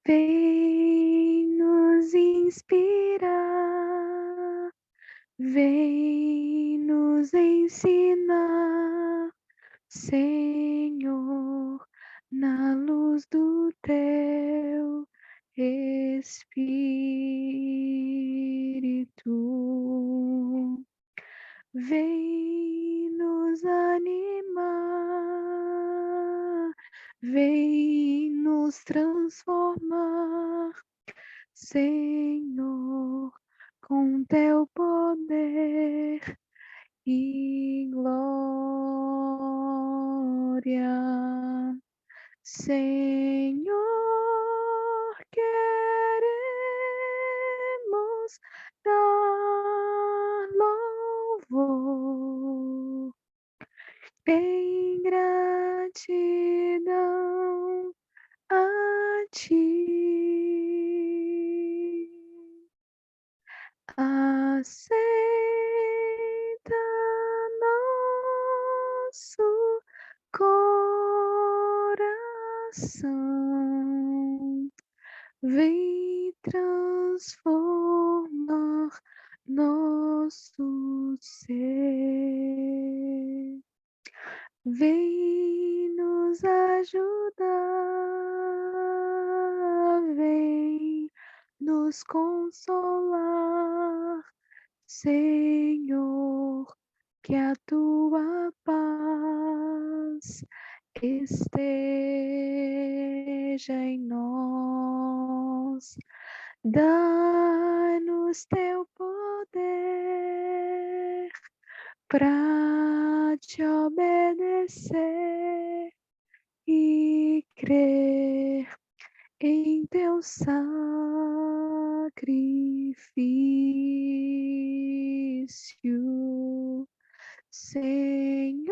Vem nos inspirar, vem nos ensinar, Senhor, na luz do teu Espírito. Vem nos animar, vem nos transformar, Senhor, com teu poder e glória. Senhor, queremos dar louvor em gratidão a ti. Aceita nosso coração, vem transformar nosso ser, vem nos ajudar, vem nos consolar, Senhor, que a tua paz esteja em nós. Dá-nos teu poder para te obedecer e crer em teu sacrifício. Senhor,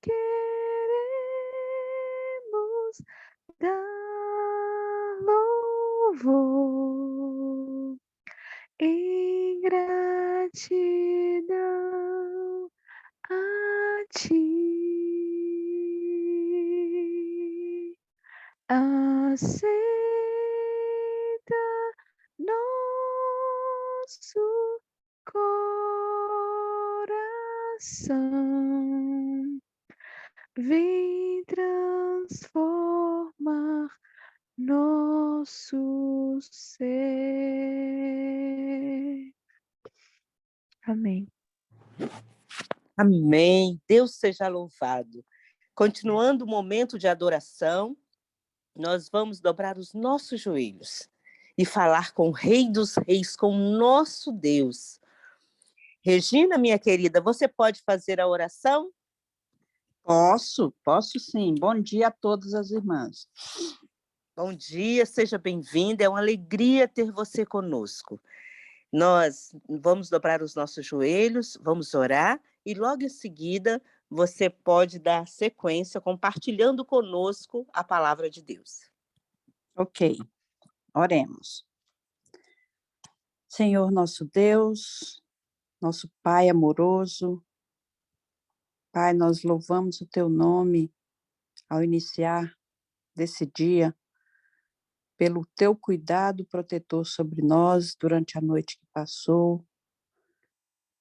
queremos dar louvor em gratidão a ti. Aceita nosso coração, vem transformar nosso ser. Amém. Amém. Deus seja louvado. Continuando o momento de adoração, nós vamos dobrar os nossos joelhos e falar com o Rei dos Reis, com o nosso Deus. Regina, minha querida, você pode fazer a oração? Posso sim. Bom dia a todas as irmãs. Bom dia, seja bem-vinda. É uma alegria ter você conosco. Nós vamos dobrar os nossos joelhos, vamos orar e logo em seguida você pode dar sequência compartilhando conosco a palavra de Deus. Ok, oremos. Senhor nosso Deus, nosso Pai amoroso, Pai, nós louvamos o Teu nome ao iniciar desse dia, pelo Teu cuidado protetor sobre nós durante a noite que passou.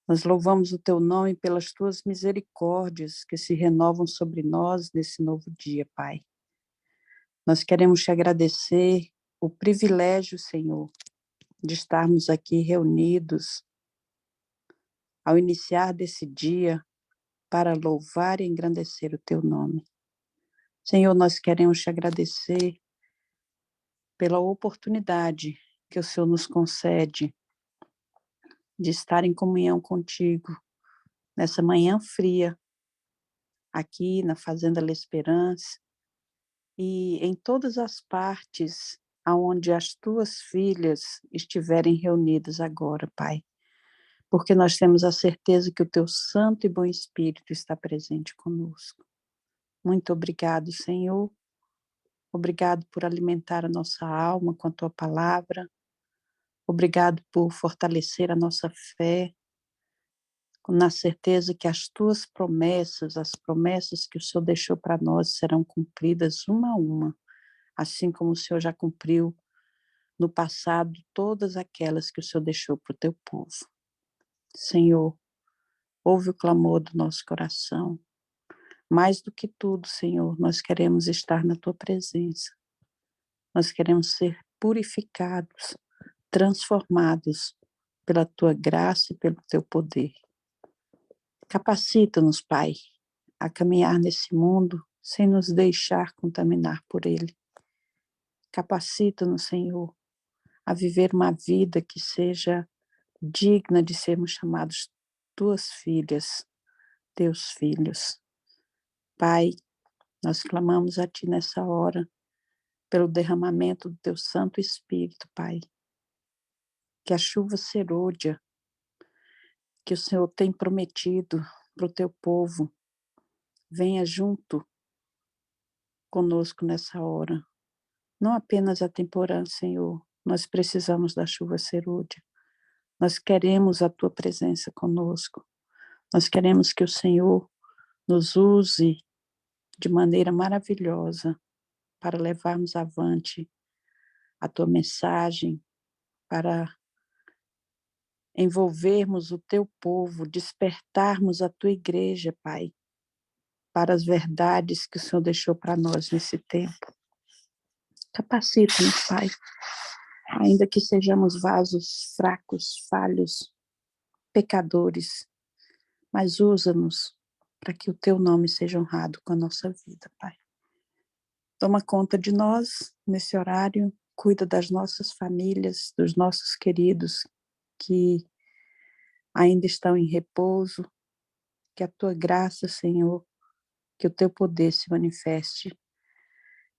Nós louvamos o Teu nome pelas Tuas misericórdias que se renovam sobre nós nesse novo dia, Pai. Nós queremos Te agradecer o privilégio, Senhor, de estarmos aqui reunidos ao iniciar desse dia para louvar e engrandecer o Teu nome. Senhor, nós queremos Te agradecer pela oportunidade que o Senhor nos concede de estar em comunhão contigo nessa manhã fria, aqui na Fazenda La Esperança, e em todas as partes aonde as Tuas filhas estiverem reunidas agora, Pai, porque nós temos a certeza que o Teu Santo e Bom Espírito está presente conosco. Muito obrigado, Senhor. Obrigado por alimentar a nossa alma com a Tua palavra. Obrigado por fortalecer a nossa fé, na certeza que as Tuas promessas, as promessas que o Senhor deixou para nós serão cumpridas uma a uma, assim como o Senhor já cumpriu no passado todas aquelas que o Senhor deixou para o teu povo. Senhor, ouve o clamor do nosso coração. Mais do que tudo, Senhor, nós queremos estar na tua presença. Nós queremos ser purificados, transformados pela tua graça e pelo teu poder. Capacita-nos, Pai, a caminhar nesse mundo sem nos deixar contaminar por ele. Capacita-nos, Senhor, a viver uma vida que seja digna de sermos chamados tuas filhas, teus filhos. Pai, nós clamamos a ti nessa hora pelo derramamento do teu Santo Espírito, Pai. Que a chuva serôdia que o Senhor tem prometido para o teu povo venha junto conosco nessa hora. Não apenas a temporã, Senhor, nós precisamos da chuva serôdia. Nós queremos a tua presença conosco. Nós queremos que o Senhor nos use de maneira maravilhosa para levarmos avante a tua mensagem, para envolvermos o teu povo, despertarmos a tua igreja, Pai, para as verdades que o Senhor deixou para nós nesse tempo. Capacita-nos, Pai, ainda que sejamos vasos fracos, falhos, pecadores, mas usa-nos para que o teu nome seja honrado com a nossa vida, Pai. Toma conta de nós nesse horário, cuida das nossas famílias, dos nossos queridos que ainda estão em repouso, que a tua graça, Senhor, que o teu poder se manifeste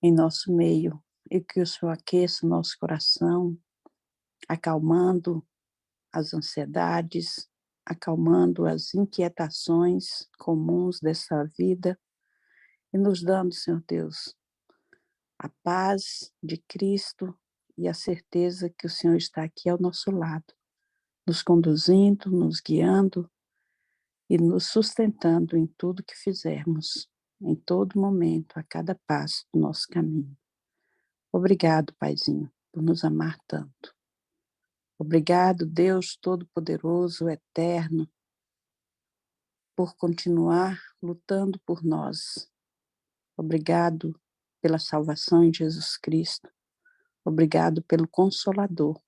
em nosso meio e que o Senhor aqueça o nosso coração, acalmando as ansiedades, acalmando as inquietações comuns dessa vida e nos dando, Senhor Deus, a paz de Cristo e a certeza que o Senhor está aqui ao nosso lado, nos conduzindo, nos guiando e nos sustentando em tudo que fizermos, em todo momento, a cada passo do nosso caminho. Obrigado, Paizinho, por nos amar tanto. Obrigado, Deus Todo-Poderoso, Eterno, por continuar lutando por nós. Obrigado pela salvação em Jesus Cristo. Obrigado pelo Consolador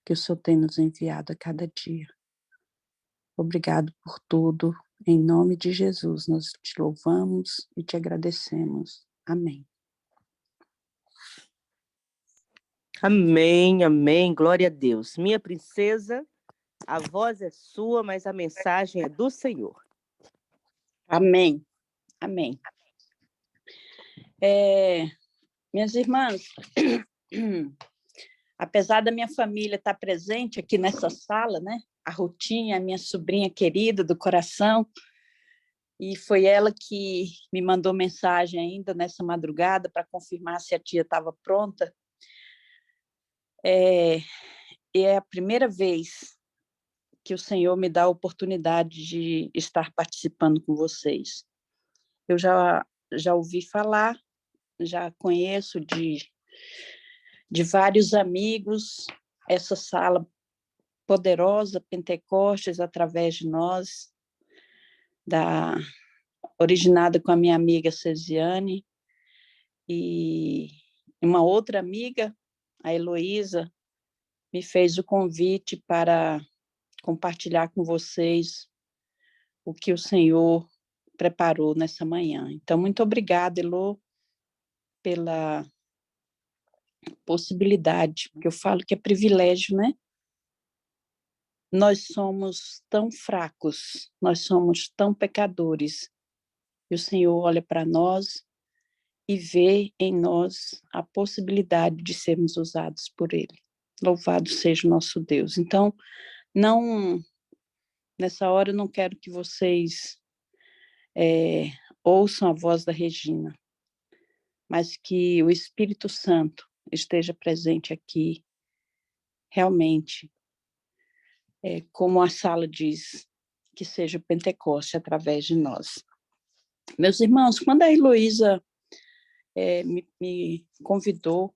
que o Senhor tem nos enviado a cada dia. Obrigado por tudo. Em nome de Jesus, nós te louvamos e te agradecemos. Amém. Amém, amém. Glória a Deus. Minha princesa, a voz é sua, mas a mensagem é do Senhor. Amém. Amém. Minhas irmãs, apesar da minha família estar presente aqui nessa sala, né? A Rutinha, a minha sobrinha querida do coração, e foi ela que me mandou mensagem ainda nessa madrugada para confirmar se a tia estava pronta. É a primeira vez que o Senhor me dá a oportunidade de estar participando com vocês. Eu já ouvi falar, já conheço de vários amigos essa sala poderosa, Pentecostes, através de nós, originada com a minha amiga Cesiane, e uma outra amiga, a Heloísa, me fez o convite para compartilhar com vocês o que o Senhor preparou nessa manhã. Então, muito obrigada, Elô, pela possibilidade, porque eu falo que é privilégio, né? Nós somos tão fracos, nós somos tão pecadores, e o Senhor olha para nós e vê em nós a possibilidade de sermos usados por Ele. Louvado seja o nosso Deus. Então, nessa hora eu não quero que vocês ouçam a voz da Regina, mas que o Espírito Santo esteja presente aqui, realmente, como a sala diz, que seja o Pentecoste através de nós. Meus irmãos, quando a Heloísa me convidou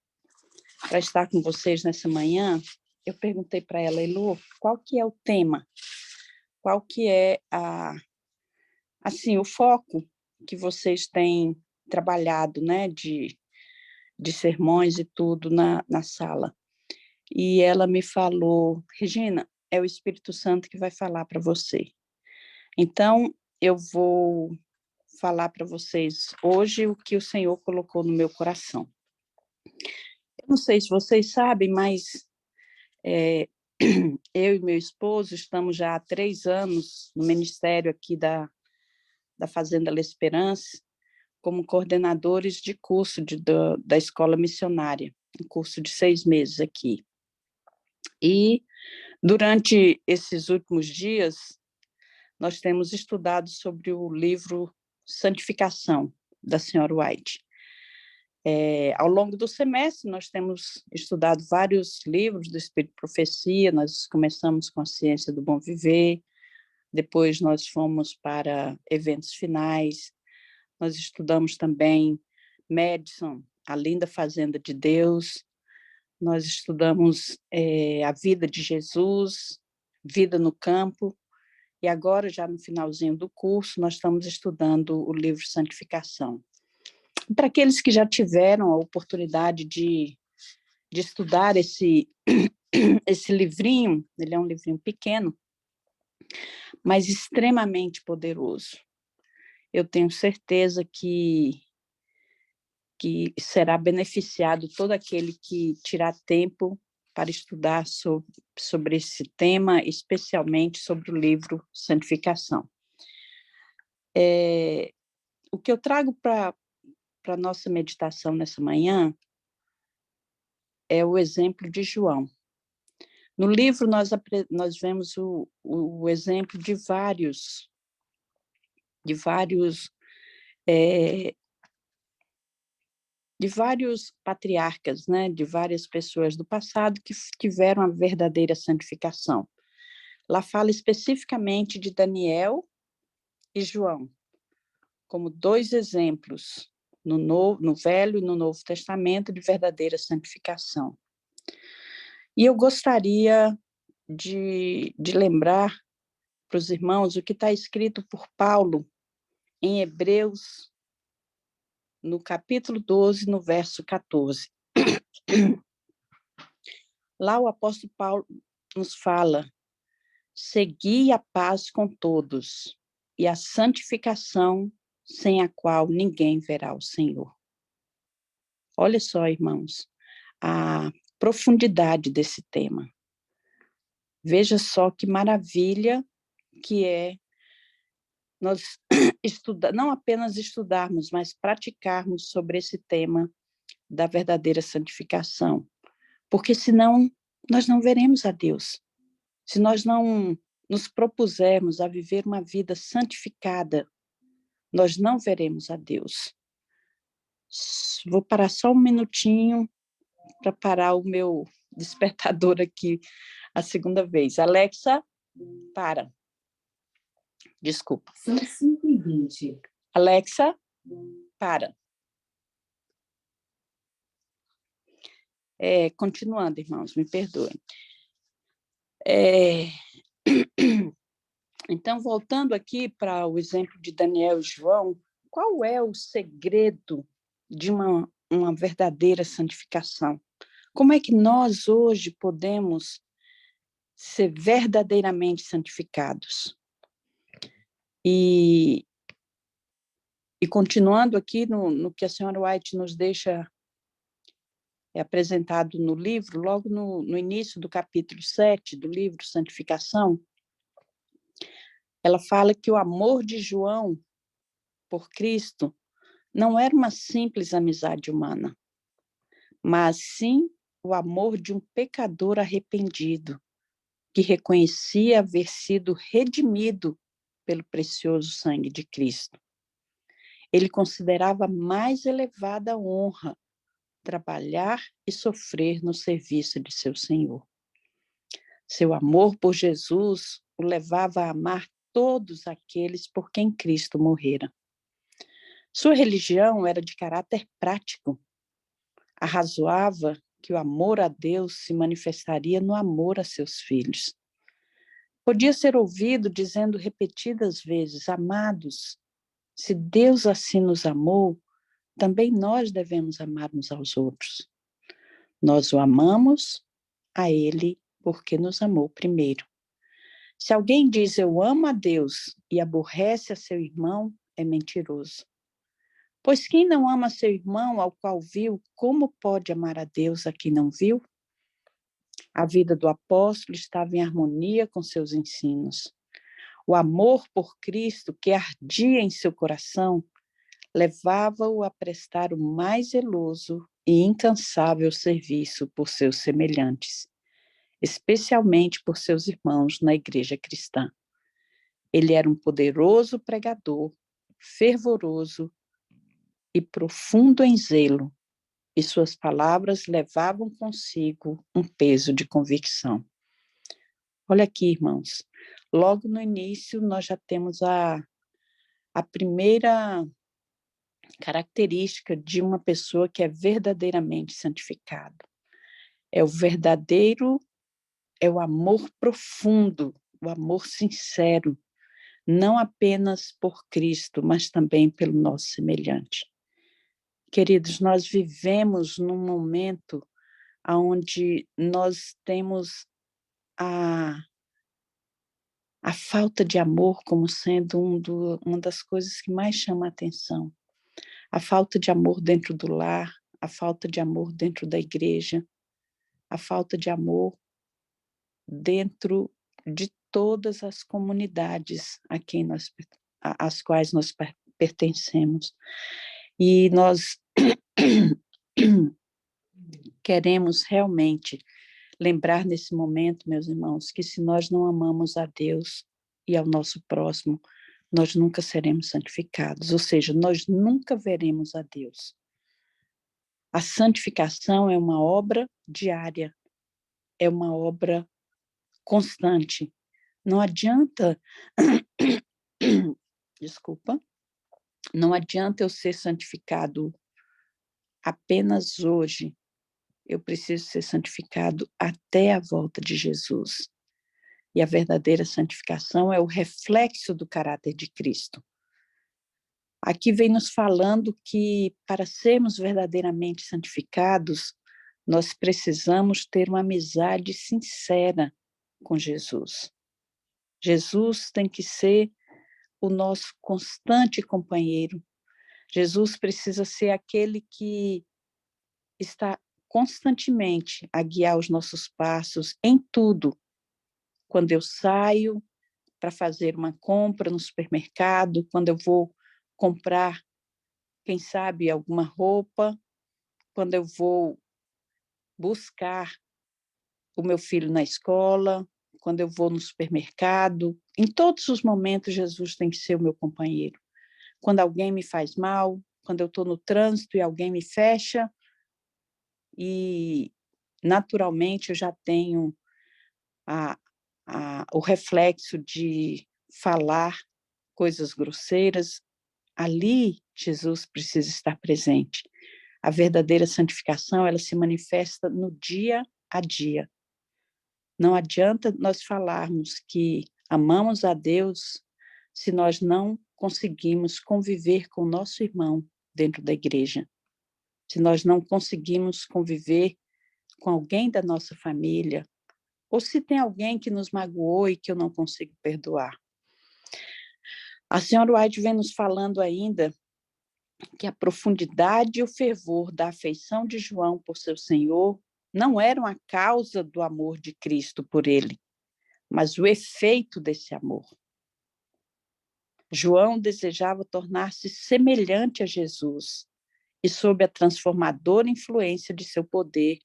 para estar com vocês nessa manhã, eu perguntei para ela, Elô, qual que é o tema? Qual que é o foco que vocês têm trabalhado, né, de sermões e tudo na sala? E ela me falou, Regina, é o Espírito Santo que vai falar para você. Então, eu vou falar para vocês hoje o que o Senhor colocou no meu coração. Eu não sei se vocês sabem, mas eu e meu esposo estamos já há 3 anos no ministério aqui da Fazenda La Esperança, como coordenadores de curso da escola missionária, um curso de 6 meses aqui. E, durante esses últimos dias, nós temos estudado sobre o livro Santificação, da senhora White. Ao longo do semestre, nós temos estudado vários livros do Espírito de Profecia, nós começamos com a Ciência do Bom Viver, depois nós fomos para Eventos Finais, nós estudamos também Madison, A Linda Fazenda de Deus, nós estudamos a vida de Jesus, Vida no Campo, e agora, já no finalzinho do curso, nós estamos estudando o livro Santificação. Para aqueles que já tiveram a oportunidade de estudar esse livrinho, ele é um livrinho pequeno, mas extremamente poderoso. Eu tenho certeza que será beneficiado todo aquele que tirar tempo para estudar sobre esse tema, especialmente sobre o livro Santificação. O que eu trago para a nossa meditação nessa manhã é o exemplo de João. No livro, nós vemos o exemplo de vários patriarcas, né? De várias pessoas do passado que tiveram a verdadeira santificação. Lá fala especificamente de Daniel e João, como 2 exemplos no Velho e no Novo Testamento de verdadeira santificação. E eu gostaria de lembrar para os irmãos o que está escrito por Paulo em Hebreus, no capítulo 12, no verso 14. Lá o apóstolo Paulo nos fala: segui a paz com todos e a santificação, sem a qual ninguém verá o Senhor. Olha só, irmãos, a profundidade desse tema. Veja só que maravilha que é nós não apenas estudarmos, mas praticarmos sobre esse tema da verdadeira santificação. Porque senão nós não veremos a Deus. Se nós não nos propusermos a viver uma vida santificada, nós não veremos a Deus. Vou parar só um minutinho para parar o meu despertador aqui a segunda vez. Alexa, para. Desculpa. São 5h20. Alexa, para. Continuando, irmãos, me perdoem. Então, voltando aqui para o exemplo de Daniel e João, qual é o segredo de uma verdadeira santificação? Como é que nós hoje podemos ser verdadeiramente santificados? E continuando aqui no que a senhora White nos deixa apresentado no livro, logo no início do capítulo 7 do livro Santificação, ela fala que o amor de João por Cristo não era uma simples amizade humana, mas sim o amor de um pecador arrependido, que reconhecia haver sido redimido pelo precioso sangue de Cristo. Ele considerava mais elevada honra trabalhar e sofrer no serviço de seu Senhor. Seu amor por Jesus o levava a amar todos aqueles por quem Cristo morrera. Sua religião era de caráter prático. Arrazoava que o amor a Deus se manifestaria no amor a seus filhos. Podia ser ouvido dizendo repetidas vezes: amados, se Deus assim nos amou, também nós devemos amar uns aos outros. Nós o amamos a Ele porque nos amou primeiro. Se alguém diz eu amo a Deus e aborrece a seu irmão, é mentiroso. Pois quem não ama seu irmão ao qual viu, como pode amar a Deus a quem não viu? A vida do apóstolo estava em harmonia com seus ensinos. O amor por Cristo, que ardia em seu coração, levava-o a prestar o mais zeloso e incansável serviço por seus semelhantes, especialmente por seus irmãos na igreja cristã. Ele era um poderoso pregador, fervoroso e profundo em zelo, e suas palavras levavam consigo um peso de convicção. Olha aqui, irmãos, logo no início nós já temos a primeira característica de uma pessoa que é verdadeiramente santificada. É o amor profundo, o amor sincero, não apenas por Cristo, mas também pelo nosso semelhante. Queridos, nós vivemos num momento onde nós temos a falta de amor como sendo uma das coisas que mais chama a atenção. A falta de amor dentro do lar, a falta de amor dentro da igreja, a falta de amor dentro de todas as comunidades às quais nós pertencemos. E nós queremos realmente lembrar nesse momento, meus irmãos, que se nós não amamos a Deus e ao nosso próximo, nós nunca seremos santificados, ou seja, nós nunca veremos a Deus. A santificação é uma obra diária, é uma obra constante. Não adianta, desculpa, não adianta eu ser santificado apenas hoje. Eu preciso ser santificado até a volta de Jesus. E a verdadeira santificação é o reflexo do caráter de Cristo. Aqui vem nos falando que para sermos verdadeiramente santificados, nós precisamos ter uma amizade sincera com Jesus. Jesus tem que ser o nosso constante companheiro. Jesus precisa ser aquele que está constantemente a guiar os nossos passos em tudo. Quando eu saio para fazer uma compra no supermercado, quando eu vou comprar, quem sabe, alguma roupa, quando eu vou buscar o meu filho na escola, quando eu vou no supermercado, em todos os momentos Jesus tem que ser o meu companheiro. Quando alguém me faz mal, quando eu estou no trânsito e alguém me fecha, e naturalmente eu já tenho o reflexo de falar coisas grosseiras, ali Jesus precisa estar presente. A verdadeira santificação, ela se manifesta no dia a dia. Não adianta nós falarmos que amamos a Deus se nós não conseguimos conviver com o nosso irmão dentro da igreja. Se nós não conseguimos conviver com alguém da nossa família, ou se tem alguém que nos magoou e que eu não consigo perdoar. A senhora White vem nos falando ainda que a profundidade e o fervor da afeição de João por seu Senhor não eram a causa do amor de Cristo por ele, mas o efeito desse amor. João desejava tornar-se semelhante a Jesus e, sob a transformadora influência de seu poder,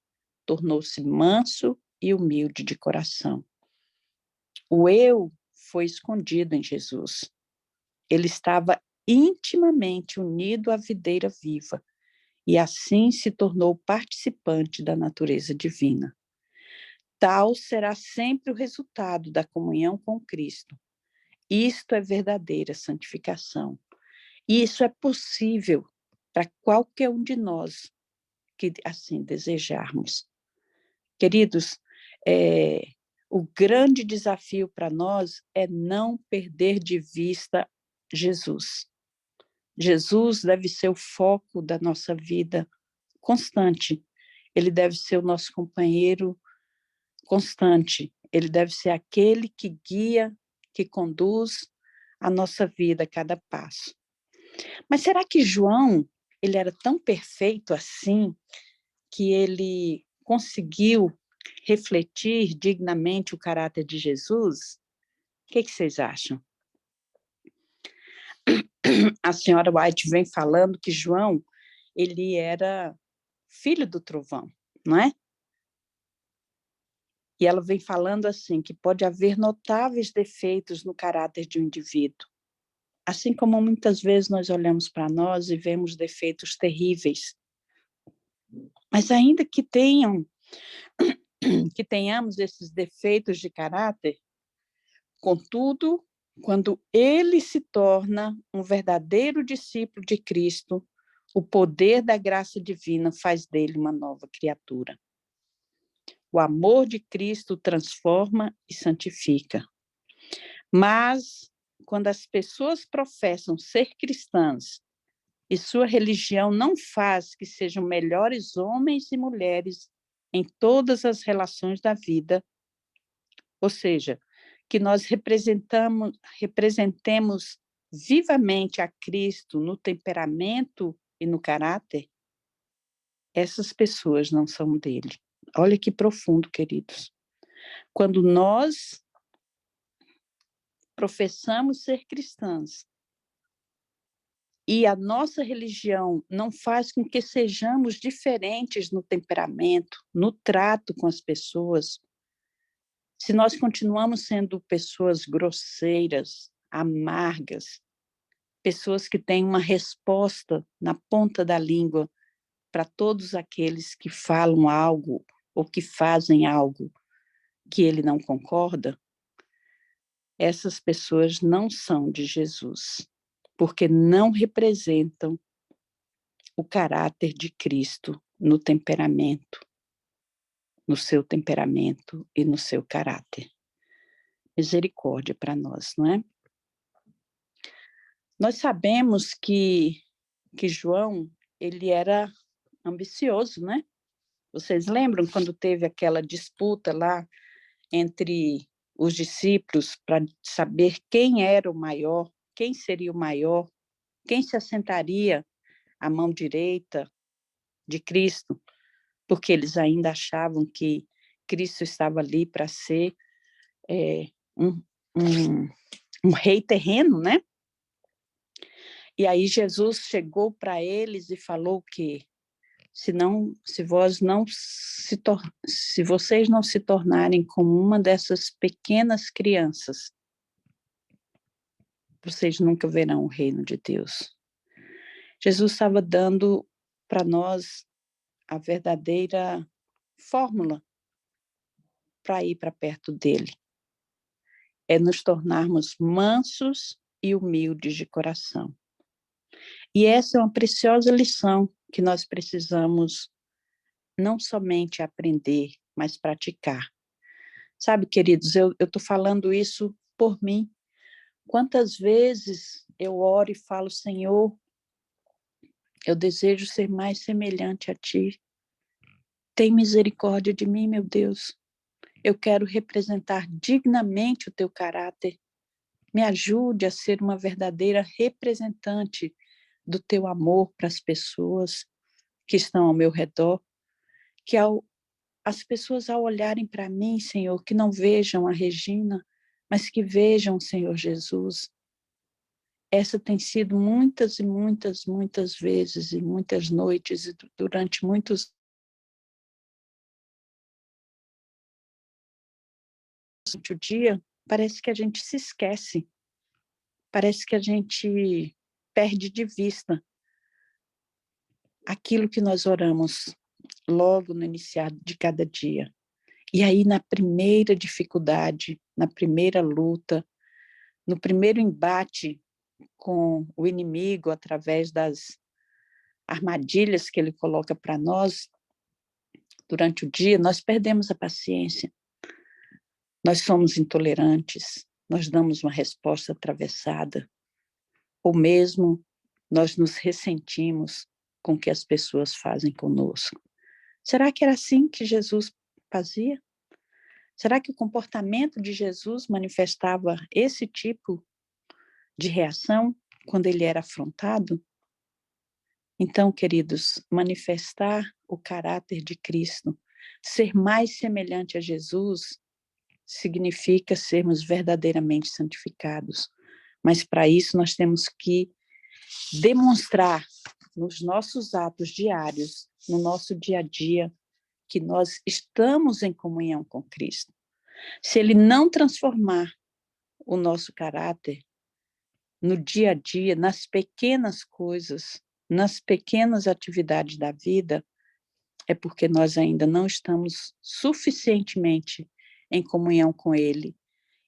tornou-se manso e humilde de coração. O eu foi escondido em Jesus. Ele estava intimamente unido à videira viva e assim se tornou participante da natureza divina. Tal será sempre o resultado da comunhão com Cristo. Isto é verdadeira santificação. E isso é possível para qualquer um de nós que assim desejarmos. Queridos, o grande desafio para nós é não perder de vista Jesus. Jesus deve ser o foco da nossa vida constante. Ele deve ser o nosso companheiro constante. Ele deve ser aquele que guia, que conduz a nossa vida a cada passo. Mas será que João, ele era tão perfeito assim que ele conseguiu refletir dignamente o caráter de Jesus? O que vocês acham? A senhora White vem falando que João, ele era filho do trovão, não é? E ela vem falando assim, que pode haver notáveis defeitos no caráter de um indivíduo. Assim como muitas vezes nós olhamos para nós e vemos defeitos terríveis. Mas ainda que tenhamos esses defeitos de caráter, contudo, quando ele se torna um verdadeiro discípulo de Cristo, o poder da graça divina faz dele uma nova criatura. O amor de Cristo transforma e santifica. Mas, quando as pessoas professam ser cristãs e sua religião não faz que sejam melhores homens e mulheres em todas as relações da vida, ou seja, que nós representemos vivamente a Cristo no temperamento e no caráter, essas pessoas não são dele. Olha que profundo, queridos. Quando nós professamos ser cristãs e a nossa religião não faz com que sejamos diferentes no temperamento, no trato com as pessoas, se nós continuamos sendo pessoas grosseiras, amargas, pessoas que têm uma resposta na ponta da língua para todos aqueles que falam algo ou que fazem algo que ele não concorda, essas pessoas não são de Jesus, porque não representam o caráter de Cristo no temperamento, no seu temperamento e no seu caráter. Misericórdia para nós, não é? Nós sabemos que João, ele era ambicioso, né? Vocês lembram quando teve aquela disputa lá entre os discípulos para saber quem era o maior, quem seria o maior, quem se assentaria à mão direita de Cristo, porque eles ainda achavam que Cristo estava ali para ser um rei terreno, né? E aí Jesus chegou para eles e falou que se vocês não se tornarem como uma dessas pequenas crianças, vocês nunca verão o reino de Deus. Jesus estava dando para nós a verdadeira fórmula para ir para perto dele. É nos tornarmos mansos e humildes de coração. E essa é uma preciosa lição que nós precisamos não somente aprender, mas praticar. Sabe, queridos, eu estou falando isso por mim. Quantas vezes eu oro e falo, Senhor, eu desejo ser mais semelhante a Ti. Tem misericórdia de mim, meu Deus. Eu quero representar dignamente o Teu caráter. Me ajude a ser uma verdadeira representante do Teu amor para as pessoas que estão ao meu redor. Que as pessoas, ao olharem para mim, Senhor, que não vejam a Regina, mas que vejam o Senhor Jesus. Essa tem sido muitas e muitas, muitas vezes, e muitas noites, e durante muitos o dia, parece que a gente se esquece, parece que a gente perde de vista aquilo que nós oramos logo no iniciar de cada dia. E aí, na primeira dificuldade, na primeira luta, no primeiro embate com o inimigo através das armadilhas que ele coloca para nós durante o dia, nós perdemos a paciência, nós somos intolerantes, nós damos uma resposta atravessada, ou mesmo nós nos ressentimos com o que as pessoas fazem conosco. Será que era assim que Jesus fazia? Será que o comportamento de Jesus manifestava esse tipo de reação quando ele era afrontado? Então, queridos, manifestar o caráter de Cristo, ser mais semelhante a Jesus, significa sermos verdadeiramente santificados. Mas para isso nós temos que demonstrar nos nossos atos diários, no nosso dia a dia, que nós estamos em comunhão com Cristo. Se ele não transformar o nosso caráter no dia a dia, nas pequenas coisas, nas pequenas atividades da vida, é porque nós ainda não estamos suficientemente em comunhão com ele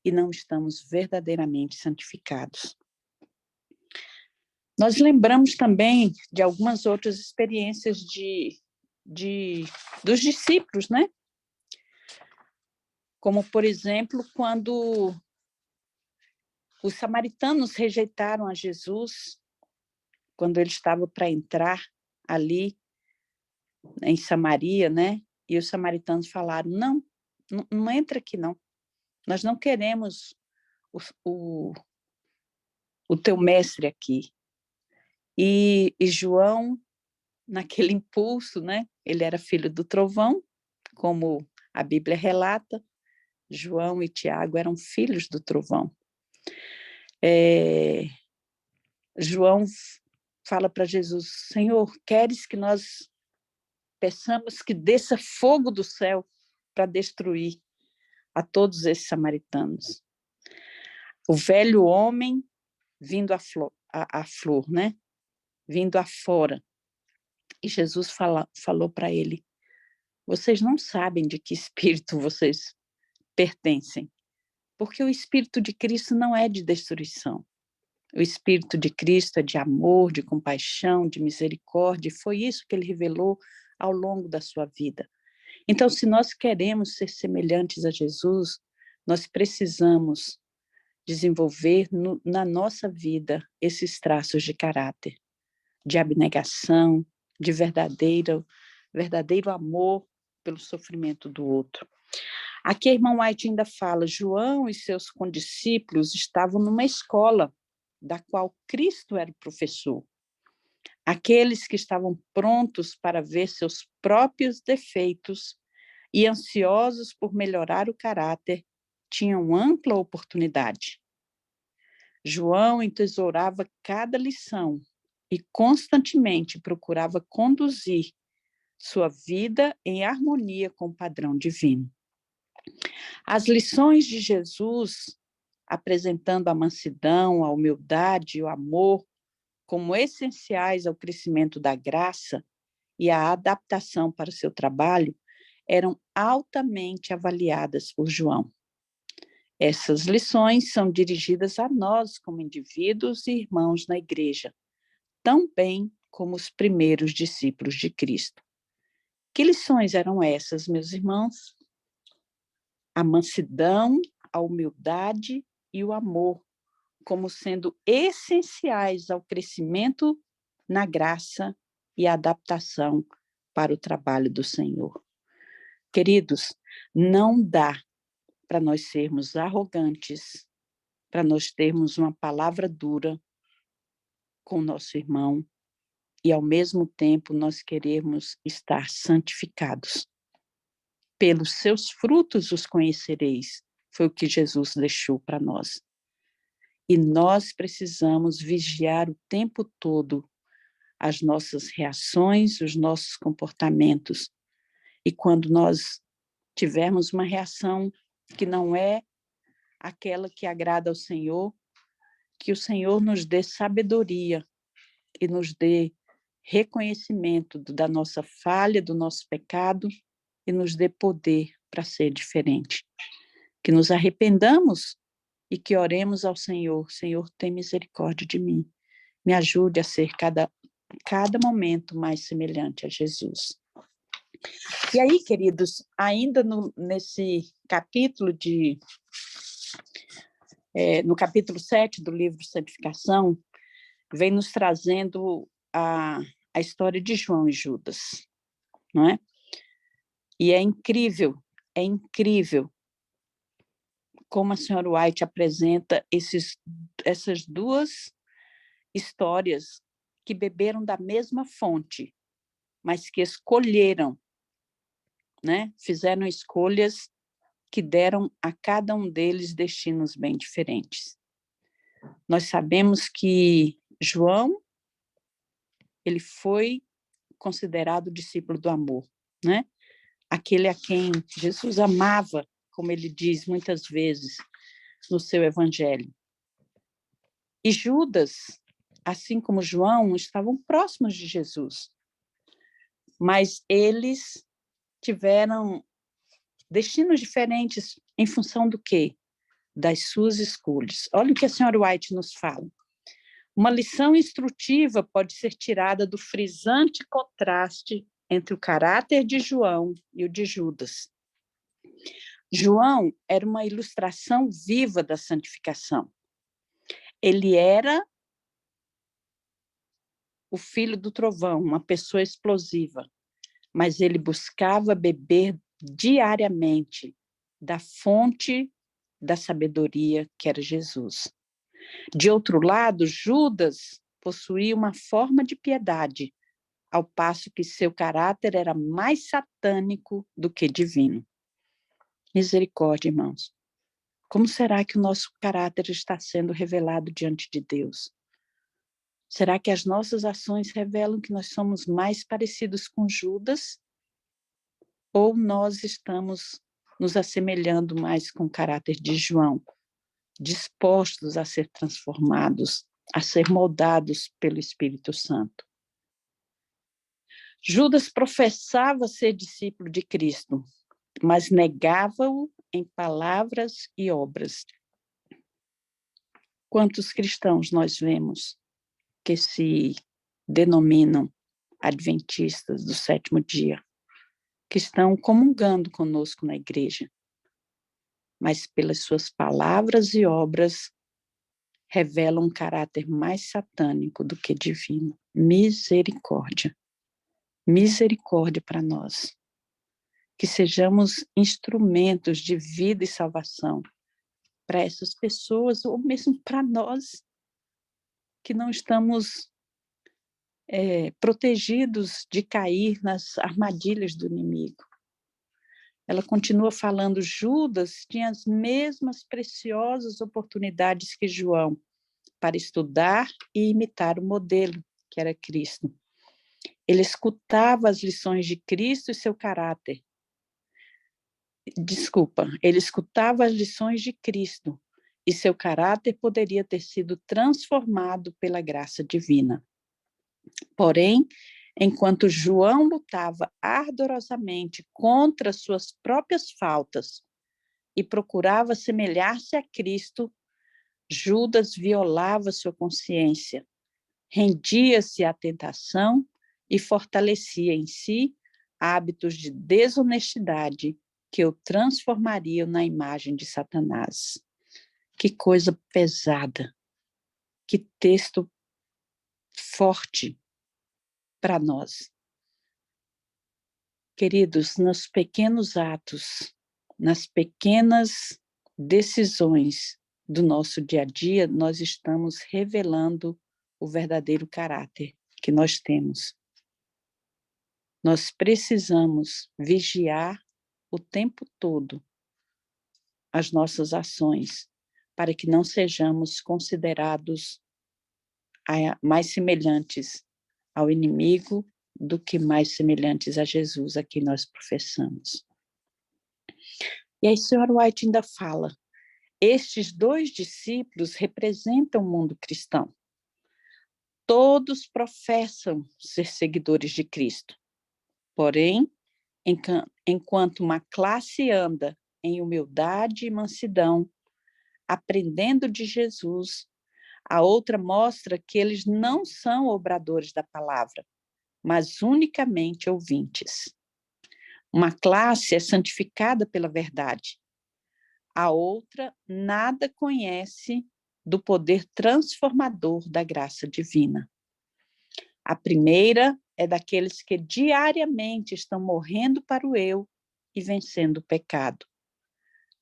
e não estamos verdadeiramente santificados. Nós lembramos também de algumas outras experiências dos discípulos, né? Como, por exemplo, quando os samaritanos rejeitaram a Jesus, quando ele estava para entrar ali em Samaria, né? E os samaritanos falaram, não entra aqui não, nós não queremos o teu mestre aqui. E João, naquele impulso, né? Ele era filho do trovão, como a Bíblia relata, João e Tiago eram filhos do trovão. João fala para Jesus, Senhor, queres que nós peçamos que desça fogo do céu para destruir a todos esses samaritanos? O velho homem vindo à flor, né? Vindo afora. E Jesus falou para ele, vocês não sabem de que espírito vocês pertencem, porque o espírito de Cristo não é de destruição. O espírito de Cristo é de amor, de compaixão, de misericórdia, e foi isso que ele revelou ao longo da sua vida. Então, se nós queremos ser semelhantes a Jesus, nós precisamos desenvolver na nossa vida esses traços de caráter, de abnegação, de verdadeiro amor pelo sofrimento do outro. Aqui a irmã White ainda fala, João e seus condiscípulos estavam numa escola da qual Cristo era o professor. Aqueles que estavam prontos para ver seus próprios defeitos e ansiosos por melhorar o caráter, tinham ampla oportunidade. João entesourava cada lição e constantemente procurava conduzir sua vida em harmonia com o padrão divino. As lições de Jesus, apresentando a mansidão, a humildade e o amor como essenciais ao crescimento da graça e à adaptação para o seu trabalho, eram altamente avaliadas por João. Essas lições são dirigidas a nós como indivíduos e irmãos na igreja, tão bem como os primeiros discípulos de Cristo. Que lições eram essas, meus irmãos? A mansidão, a humildade e o amor, como sendo essenciais ao crescimento na graça e adaptação para o trabalho do Senhor. Queridos, não dá para nós sermos arrogantes, para nós termos uma palavra dura com o nosso irmão e, ao mesmo tempo, nós queremos estar santificados. Pelos seus frutos os conhecereis, foi o que Jesus deixou para nós. E nós precisamos vigiar o tempo todo as nossas reações, os nossos comportamentos. E quando nós tivermos uma reação que não é aquela que agrada ao Senhor, que o Senhor nos dê sabedoria e nos dê reconhecimento da nossa falha, do nosso pecado e nos dê poder para ser diferente. Que nos arrependamos e que oremos ao Senhor. Senhor, tem misericórdia de mim. Me ajude a ser cada momento mais semelhante a Jesus. E aí, queridos, ainda nesse capítulo no capítulo 7 do livro Santificação, vem nos trazendo a história de João e Judas, não é? E é incrível como a senhora White apresenta essas duas histórias que beberam da mesma fonte, mas que escolheram, né? Fizeram escolhas que deram a cada um deles destinos bem diferentes. Nós sabemos que João, ele foi considerado discípulo do amor, né? Aquele a quem Jesus amava, como ele diz muitas vezes no seu evangelho. E Judas, assim como João, estavam próximos de Jesus, mas eles tiveram destinos diferentes em função do quê? Das suas escolhas. Olha o que a senhora White nos fala. Uma lição instrutiva pode ser tirada do frisante contraste entre o caráter de João e o de Judas. João era uma ilustração viva da santificação. Ele era o filho do trovão, uma pessoa explosiva, mas ele buscava beber diariamente da fonte da sabedoria que era Jesus. De outro lado, Judas possuía uma forma de piedade, ao passo que seu caráter era mais satânico do que divino. Misericórdia, irmãos. Como será que o nosso caráter está sendo revelado diante de Deus? Será que as nossas ações revelam que nós somos mais parecidos com Judas? Ou nós estamos nos assemelhando mais com o caráter de João, dispostos a ser transformados, a ser moldados pelo Espírito Santo? Judas professava ser discípulo de Cristo, mas negava-o em palavras e obras. Quantos cristãos nós vemos que se denominam adventistas do sétimo dia, que estão comungando conosco na igreja, mas pelas suas palavras e obras revelam um caráter mais satânico do que divino. Misericórdia. Misericórdia para nós. Que sejamos instrumentos de vida e salvação para essas pessoas, ou mesmo para nós, que não estamos protegidos de cair nas armadilhas do inimigo. Ela continua falando, Judas tinha as mesmas preciosas oportunidades que João para estudar e imitar o modelo, que era Cristo. Ele escutava as lições de Cristo e seu caráter. Ele escutava as lições de Cristo e seu caráter poderia ter sido transformado pela graça divina. Porém, enquanto João lutava ardorosamente contra suas próprias faltas e procurava semelhar-se a Cristo, Judas violava sua consciência, rendia-se à tentação e fortalecia em si hábitos de desonestidade que o transformariam na imagem de Satanás. Que coisa pesada, que texto forte para nós. Queridos, nos pequenos atos, nas pequenas decisões do nosso dia a dia, nós estamos revelando o verdadeiro caráter que nós temos. Nós precisamos vigiar o tempo todo as nossas ações, para que não sejamos considerados mais semelhantes ao inimigo do que mais semelhantes a Jesus, a quem nós professamos. E aí a senhora White ainda fala, estes dois discípulos representam o mundo cristão. Todos professam ser seguidores de Cristo. Porém, enquanto uma classe anda em humildade e mansidão, aprendendo de Jesus. A outra mostra que eles não são obradores da palavra, mas unicamente ouvintes. Uma classe é santificada pela verdade. A outra nada conhece do poder transformador da graça divina. A primeira é daqueles que diariamente estão morrendo para o eu e vencendo o pecado.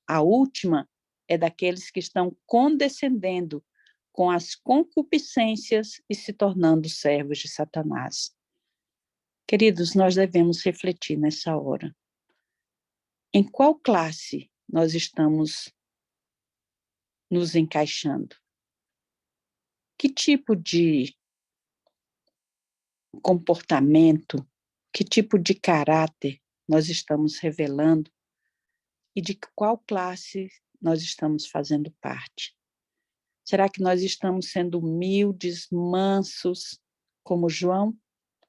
A última é daqueles que estão condescendendo com as concupiscências e se tornando servos de Satanás. Queridos, nós devemos refletir nessa hora. Em qual classe nós estamos nos encaixando? Que tipo de comportamento, que tipo de caráter nós estamos revelando e de qual classe nós estamos fazendo parte? Será que nós estamos sendo humildes, mansos, como João,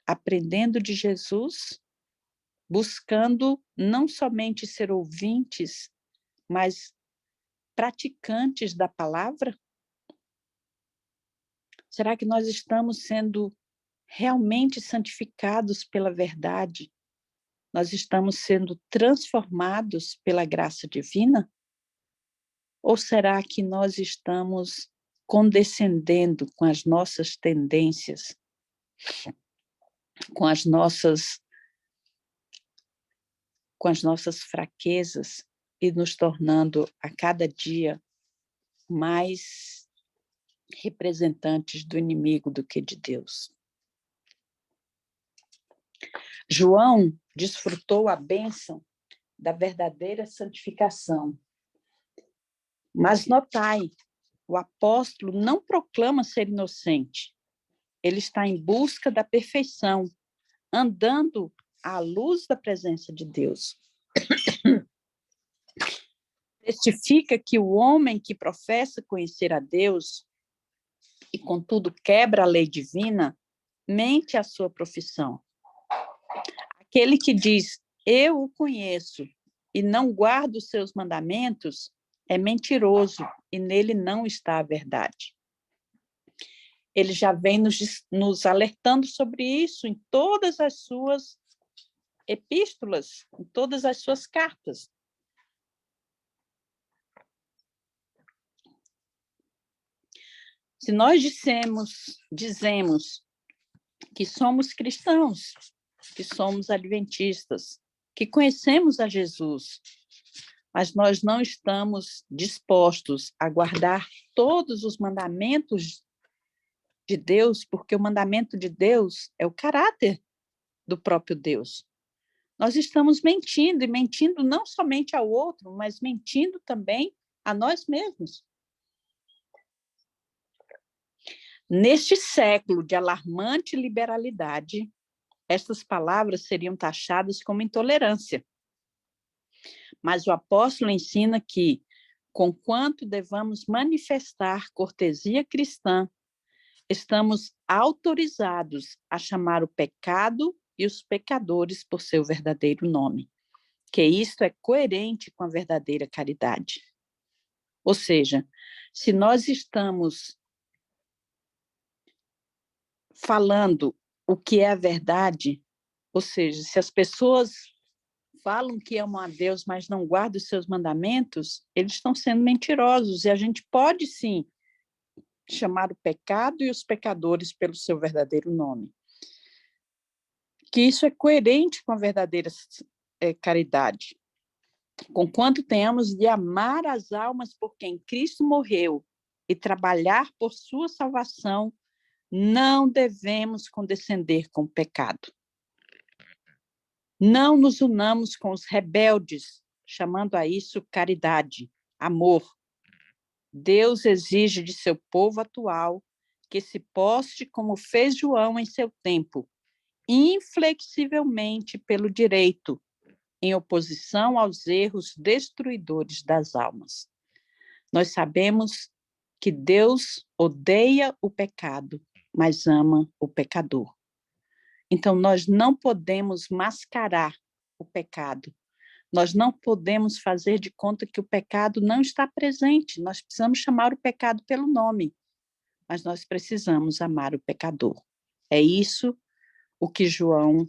aprendendo de Jesus, buscando não somente ser ouvintes, mas praticantes da palavra? Será que nós estamos sendo realmente santificados pela verdade? Nós estamos sendo transformados pela graça divina? Ou será que nós estamos condescendendo com as nossas tendências, com as nossas fraquezas e nos tornando a cada dia mais representantes do inimigo do que de Deus? João desfrutou a bênção da verdadeira santificação. Mas notai, o apóstolo não proclama ser inocente. Ele está em busca da perfeição, andando à luz da presença de Deus. Testifica que o homem que professa conhecer a Deus e, contudo, quebra a lei divina, mente à sua profissão. Aquele que diz, eu o conheço, e não guarda os seus mandamentos, é mentiroso, e nele não está a verdade. Ele já vem nos alertando sobre isso em todas as suas epístolas, em todas as suas cartas. Se nós dizemos que somos cristãos, que somos adventistas, que conhecemos a Jesus, mas nós não estamos dispostos a guardar todos os mandamentos de Deus, porque o mandamento de Deus é o caráter do próprio Deus. Nós estamos mentindo, e mentindo não somente ao outro, mas mentindo também a nós mesmos. Neste século de alarmante liberalidade, estas palavras seriam taxadas como intolerância. Mas o apóstolo ensina que, conquanto devamos manifestar cortesia cristã, estamos autorizados a chamar o pecado e os pecadores por seu verdadeiro nome, que isto é coerente com a verdadeira caridade. Ou seja, se nós estamos falando o que é a verdade, ou seja, se as pessoas falam que amam a Deus, mas não guardam os seus mandamentos, eles estão sendo mentirosos, e a gente pode, sim, chamar o pecado e os pecadores pelo seu verdadeiro nome. Que isso é coerente com a verdadeira caridade. Conquanto tenhamos de amar as almas por quem Cristo morreu e trabalhar por sua salvação, não devemos condescender com o pecado. Não nos unamos com os rebeldes, chamando a isso caridade, amor. Deus exige de seu povo atual que se poste como fez João em seu tempo, inflexivelmente pelo direito, em oposição aos erros destruidores das almas. Nós sabemos que Deus odeia o pecado, mas ama o pecador. Então, nós não podemos mascarar o pecado, Nós não podemos fazer de conta que o pecado não está presente. Nós precisamos chamar o pecado pelo nome, mas nós precisamos amar o pecador. É isso o que João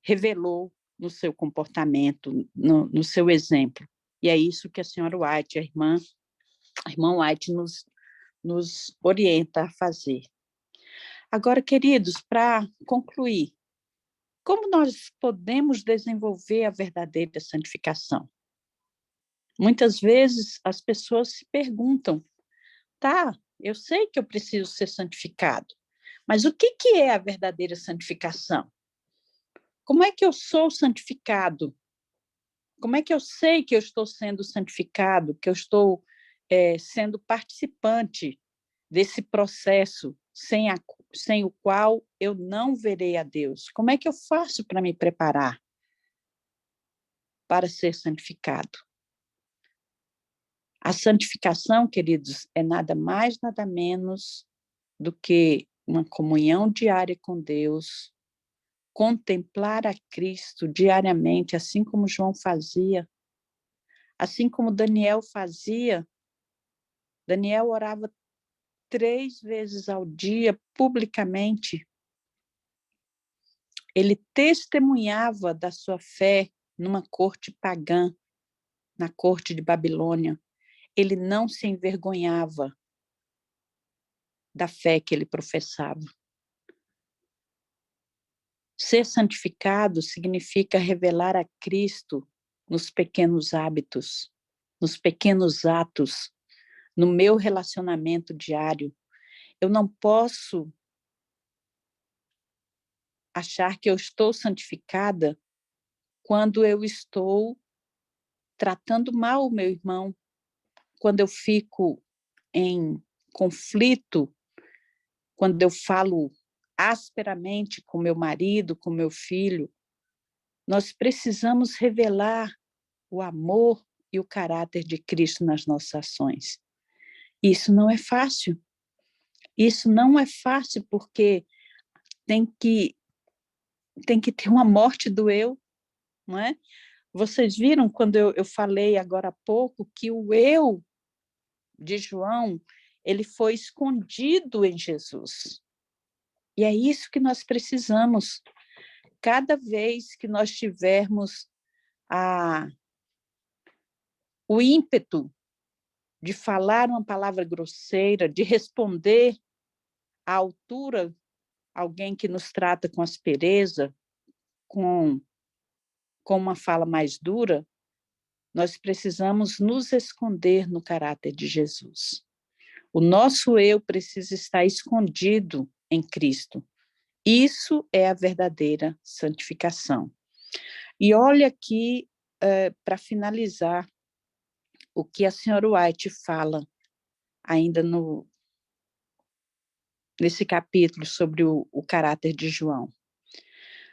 revelou no seu comportamento, no seu exemplo. E é isso que a senhora White, a irmã White, nos orienta a fazer. Agora, queridos, para concluir, como nós podemos desenvolver a verdadeira santificação? Muitas vezes as pessoas se perguntam, tá, eu sei que eu preciso ser santificado, mas o que é a verdadeira santificação? Como é que eu sou santificado? Como é que eu sei que eu estou sendo santificado, que eu estou sendo participante desse processo sem o qual eu não verei a Deus? Como é que eu faço para me preparar para ser santificado? A santificação, queridos, é nada mais, nada menos do que uma comunhão diária com Deus, contemplar a Cristo diariamente, assim como João fazia, assim como Daniel fazia. Daniel orava 3 vezes ao dia, publicamente. Ele testemunhava da sua fé numa corte pagã, na corte de Babilônia. Ele não se envergonhava da fé que ele professava. Ser santificado significa revelar a Cristo nos pequenos hábitos, nos pequenos atos, no meu relacionamento diário. Eu não posso achar que eu estou santificada quando eu estou tratando mal o meu irmão, quando eu fico em conflito, quando eu falo asperamente com meu marido, com meu filho. Nós precisamos revelar o amor e o caráter de Cristo nas nossas ações. Isso não é fácil. Isso não é fácil porque tem que ter uma morte do eu, não é? Vocês viram quando eu falei agora há pouco que o eu de João, ele foi escondido em Jesus. E é isso que nós precisamos. Cada vez que nós tivermos o ímpeto de falar uma palavra grosseira, de responder à altura alguém que nos trata com aspereza, com uma fala mais dura, nós precisamos nos esconder no caráter de Jesus. O nosso eu precisa estar escondido em Cristo. Isso é a verdadeira santificação. E olha aqui, para finalizar, o que a senhora White fala ainda nesse capítulo sobre o caráter de João.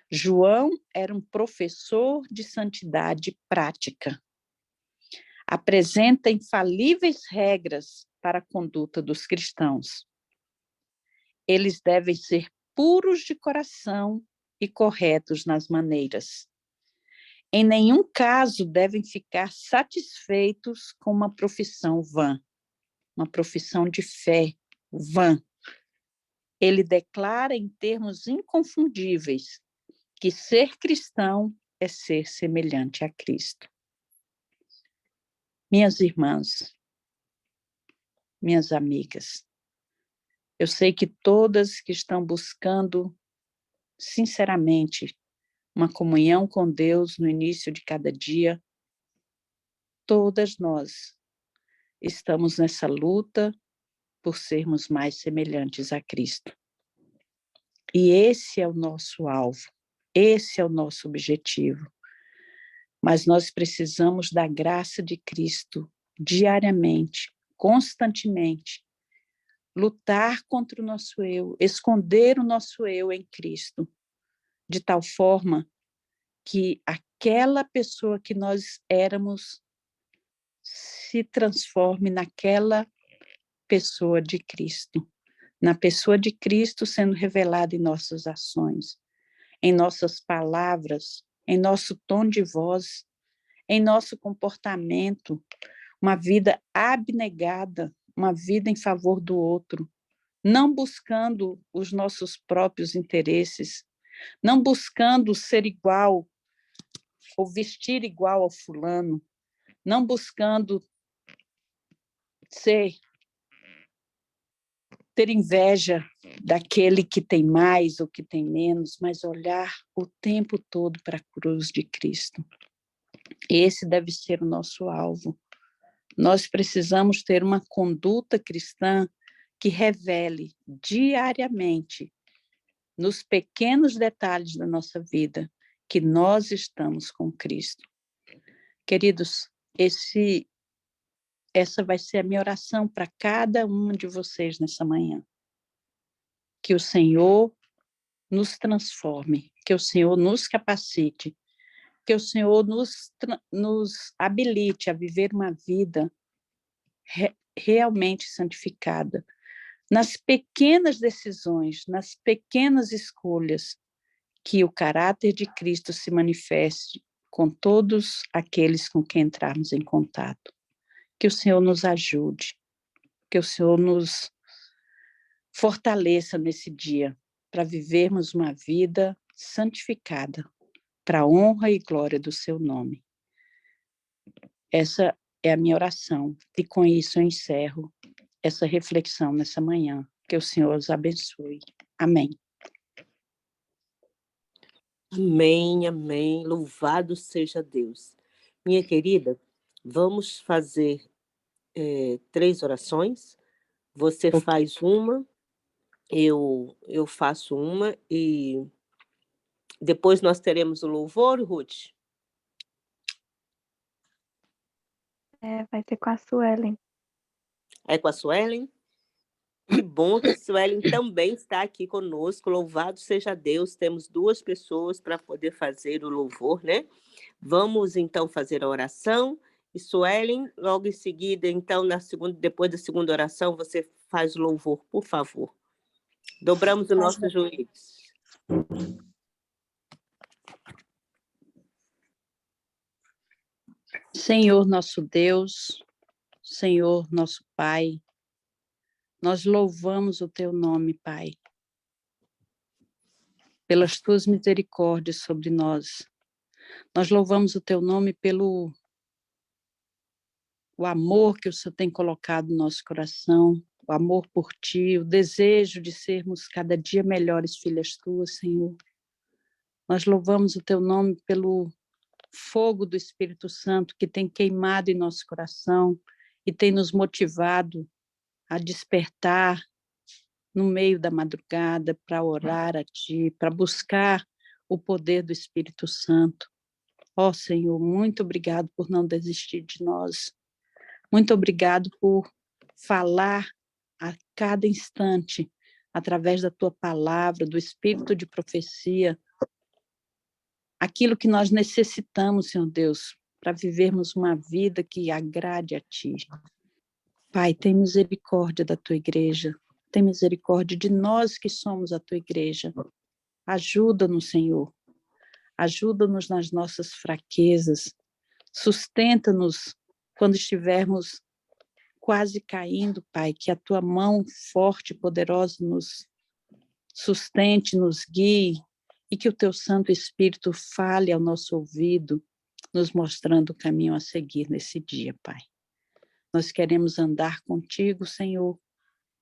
João era um professor de santidade prática. Apresenta infalíveis regras para a conduta dos cristãos. Eles devem ser puros de coração e corretos nas maneiras. Em nenhum caso devem ficar satisfeitos com uma profissão vã, uma profissão de fé vã. Ele declara em termos inconfundíveis que ser cristão é ser semelhante a Cristo. Minhas irmãs, minhas amigas, eu sei que todas que estão buscando sinceramente uma comunhão com Deus no início de cada dia, todas nós estamos nessa luta por sermos mais semelhantes a Cristo. E esse é o nosso alvo, esse é o nosso objetivo. Mas nós precisamos da graça de Cristo diariamente, constantemente, lutar contra o nosso eu, esconder o nosso eu em Cristo, de tal forma que aquela pessoa que nós éramos se transforme naquela pessoa de Cristo, na pessoa de Cristo sendo revelada em nossas ações, em nossas palavras, em nosso tom de voz, em nosso comportamento, uma vida abnegada, uma vida em favor do outro, não buscando os nossos próprios interesses, não buscando ser igual ou vestir igual ao fulano, não buscando ter inveja daquele que tem mais ou que tem menos, mas olhar o tempo todo para a cruz de Cristo. Esse deve ser o nosso alvo. Nós precisamos ter uma conduta cristã que revele diariamente, nos pequenos detalhes da nossa vida, que nós estamos com Cristo. Queridos, essa vai ser a minha oração para cada um de vocês nessa manhã. Que o Senhor nos transforme, que o Senhor nos capacite, que o Senhor nos habilite a viver uma vida realmente santificada, nas pequenas decisões, nas pequenas escolhas, que o caráter de Cristo se manifeste com todos aqueles com quem entrarmos em contato. Que o Senhor nos ajude, que o Senhor nos fortaleça nesse dia, para vivermos uma vida santificada, para a honra e glória do seu nome. Essa é a minha oração, e com isso eu encerro essa reflexão nessa manhã. Que o Senhor os abençoe. Amém. Amém, amém. Louvado seja Deus. Minha querida, vamos fazer 3 orações. Você faz uma, eu faço uma, e depois nós teremos o louvor, Ruth? Vai ser com a Suelen. É com a Suelen? Que bom que a Suelen também está aqui conosco. Louvado seja Deus. Temos 2 pessoas para poder fazer o louvor, né? Vamos, então, fazer a oração. E Suelen, logo em seguida, então, depois da segunda oração, você faz o louvor, por favor. Dobramos os nossos joelhos. Senhor nosso Deus, Senhor nosso Pai, nós louvamos o teu nome, Pai, pelas tuas misericórdias sobre nós. Nós louvamos o teu nome pelo o amor que o Senhor tem colocado no nosso coração, o amor por ti, o desejo de sermos cada dia melhores filhas tuas, Senhor. Nós louvamos o teu nome pelo fogo do Espírito Santo que tem queimado em nosso coração e tem nos motivado a despertar no meio da madrugada para orar a ti, para buscar o poder do Espírito Santo. Ó Senhor, muito obrigado por não desistir de nós. Muito obrigado por falar a cada instante, através da tua palavra, do espírito de profecia, aquilo que nós necessitamos, Senhor Deus, para vivermos uma vida que agrade a ti. Pai, tem misericórdia da tua igreja, tem misericórdia de nós que somos a tua igreja. Ajuda-nos, Senhor, ajuda-nos nas nossas fraquezas, sustenta-nos quando estivermos quase caindo, Pai, que a tua mão forte e poderosa nos sustente, nos guie, e que o teu Santo Espírito fale ao nosso ouvido, nos mostrando o caminho a seguir nesse dia, Pai. Nós queremos andar contigo, Senhor.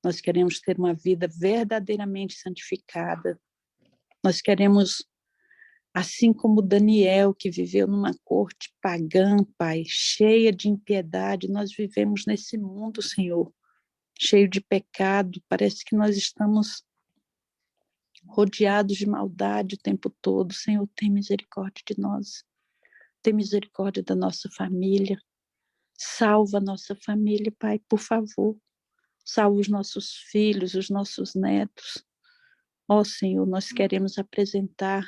Nós queremos ter uma vida verdadeiramente santificada. Nós queremos, assim como Daniel, que viveu numa corte pagã, Pai, cheia de impiedade, nós vivemos nesse mundo, Senhor, cheio de pecado. Parece que nós estamos rodeados de maldade o tempo todo. Senhor, tem misericórdia de nós. Tem misericórdia da nossa família. Salva a nossa família, Pai, por favor. Salva os nossos filhos, os nossos netos. Ó Senhor, nós queremos apresentar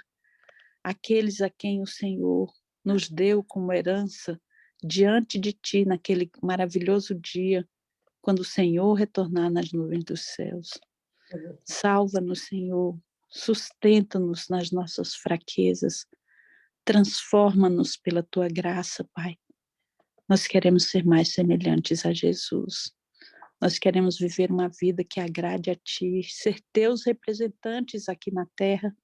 aqueles a quem o Senhor nos deu como herança diante de Ti naquele maravilhoso dia, quando o Senhor retornar nas nuvens dos céus. Salva-nos, Senhor, sustenta-nos nas nossas fraquezas, Transforma-nos pela tua graça, Pai. Nós queremos ser mais semelhantes a Jesus. Nós queremos viver uma vida que agrade a Ti, ser Teus representantes aqui na terra.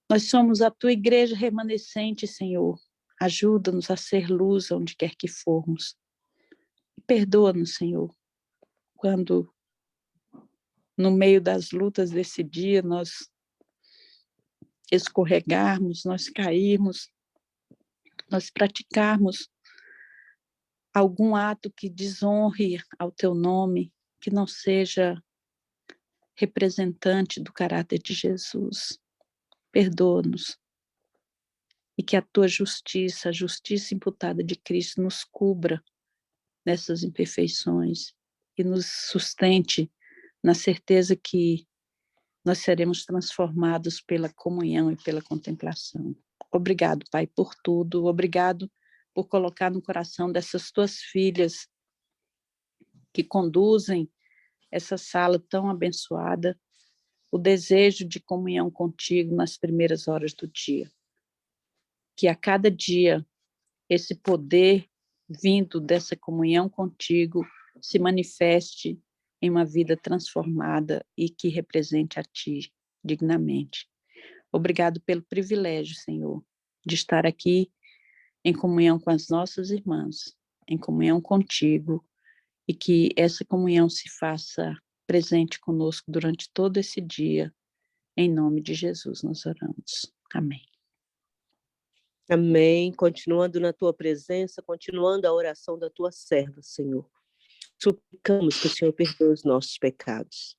Nós somos a Tua igreja remanescente, Senhor. Ajuda-nos a ser luz onde quer que formos. E perdoa-nos, Senhor, quando no meio das lutas desse dia nós escorregarmos, nós cairmos, nós praticarmos algum ato que desonre ao Teu nome, que não seja representante do caráter de Jesus. Perdoa-nos. E que a Tua justiça, a justiça imputada de Cristo, nos cubra nessas imperfeições e nos sustente na certeza que nós seremos transformados pela comunhão e pela contemplação. Obrigado, Pai, por tudo. Obrigado por colocar no coração dessas Tuas filhas que conduzem essa sala tão abençoada, o desejo de comunhão contigo nas primeiras horas do dia. Que a cada dia esse poder vindo dessa comunhão contigo se manifeste em uma vida transformada e que represente a Ti dignamente. Obrigado pelo privilégio, Senhor, de estar aqui em comunhão com as nossas irmãs, em comunhão contigo, e que essa comunhão se faça presente conosco durante todo esse dia. Em nome de Jesus nós oramos. Amém. Amém. Continuando na Tua presença, continuando a oração da Tua serva, Senhor. Suplicamos que o Senhor perdoe os nossos pecados.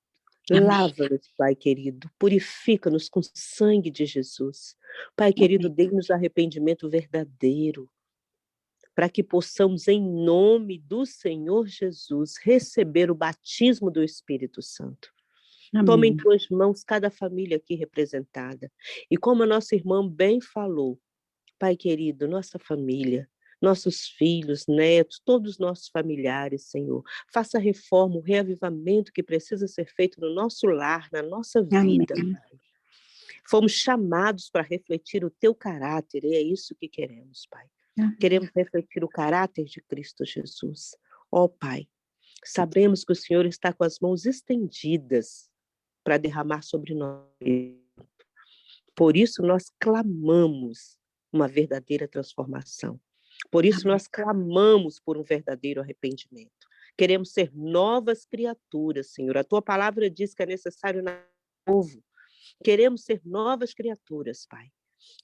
Lava-nos, Pai querido, purifica-nos com o sangue de Jesus. Pai querido, dê-nos arrependimento verdadeiro, para que possamos, em nome do Senhor Jesus, receber o batismo do Espírito Santo. Toma em Tuas mãos cada família aqui representada. E como a nossa irmã bem falou, Pai querido, nossa família, nossos filhos, netos, todos os nossos familiares, Senhor. Faça a reforma, o reavivamento que precisa ser feito no nosso lar, na nossa vida. Amém. Fomos chamados para refletir o Teu caráter, e é isso que queremos, Pai. Amém. Queremos refletir o caráter de Cristo Jesus. Ó Pai, sabemos que o Senhor está com as mãos estendidas para derramar sobre nós. Por isso nós clamamos uma verdadeira transformação. Por isso nós clamamos por um verdadeiro arrependimento. Queremos ser novas criaturas, Senhor. A Tua palavra diz que é necessário nascer novo. Queremos ser novas criaturas, Pai.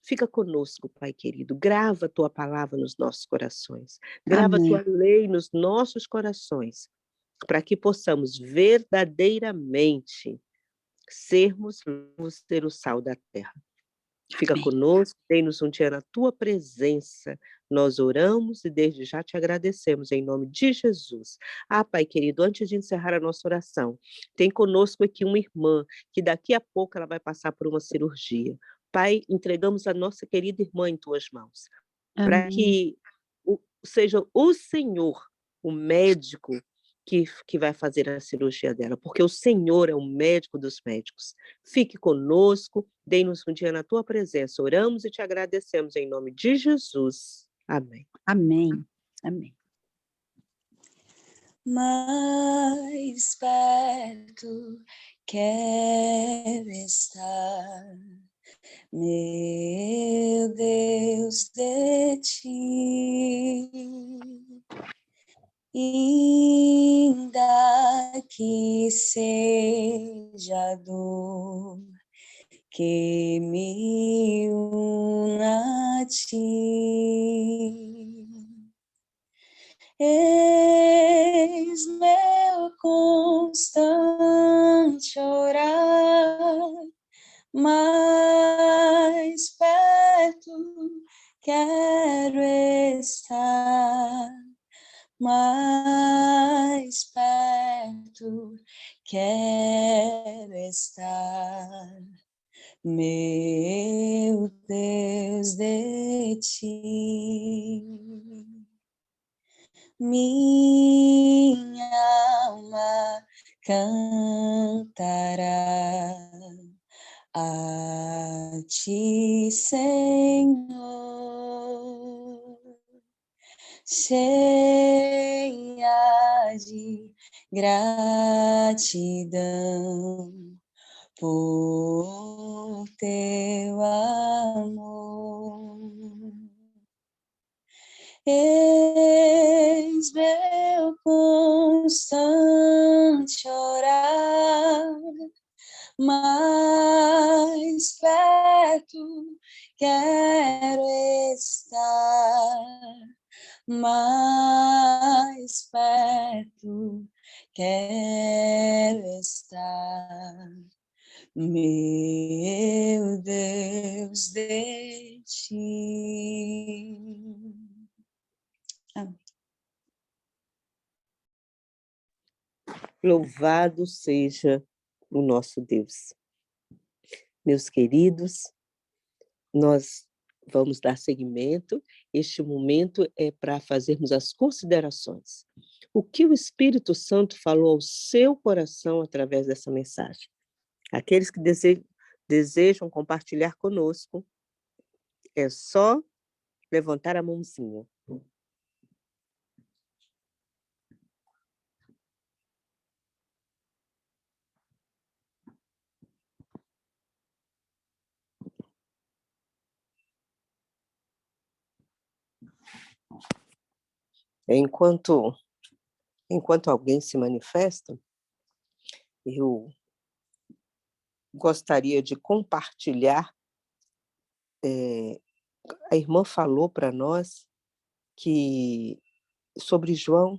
Fica conosco, Pai querido. Grava a Tua palavra nos nossos corações. Grava Amém. a Tua lei nos nossos corações, para que possamos verdadeiramente ser o sal da terra. Fica Amém. conosco, dê-nos um dia na Tua presença. Nós oramos e desde já Te agradecemos em nome de Jesus. Pai querido, antes de encerrar a nossa oração, tem conosco aqui uma irmã que daqui a pouco ela vai passar por uma cirurgia. Pai, entregamos a nossa querida irmã em Tuas mãos, para que seja o Senhor, o médico, que vai fazer a cirurgia dela, porque o Senhor é o médico dos médicos. Fique conosco, dê-nos um dia na Tua presença. Oramos e Te agradecemos em nome de Jesus. Amém. Amém. Amém. Mais perto quero estar, meu Deus, de Ti. Ainda que seja dor que me una a Ti, eis meu constante orar, mais perto quero estar, mais perto quero estar, meu Deus, de Ti. Minha alma cantará a ti, Senhor, cheia de gratidão por teu amor. Eis meu constante orar, mais perto quero estar, mais perto quero estar, meu Deus, de ti. Amém. Louvado seja o nosso Deus. Meus queridos, nós vamos dar seguimento. Este momento é para fazermos as considerações. O que o Espírito Santo falou ao seu coração através dessa mensagem? Aqueles que desejam compartilhar conosco, é só levantar a mãozinha. Enquanto alguém se manifesta, eu gostaria de compartilhar. A irmã falou para nós sobre João,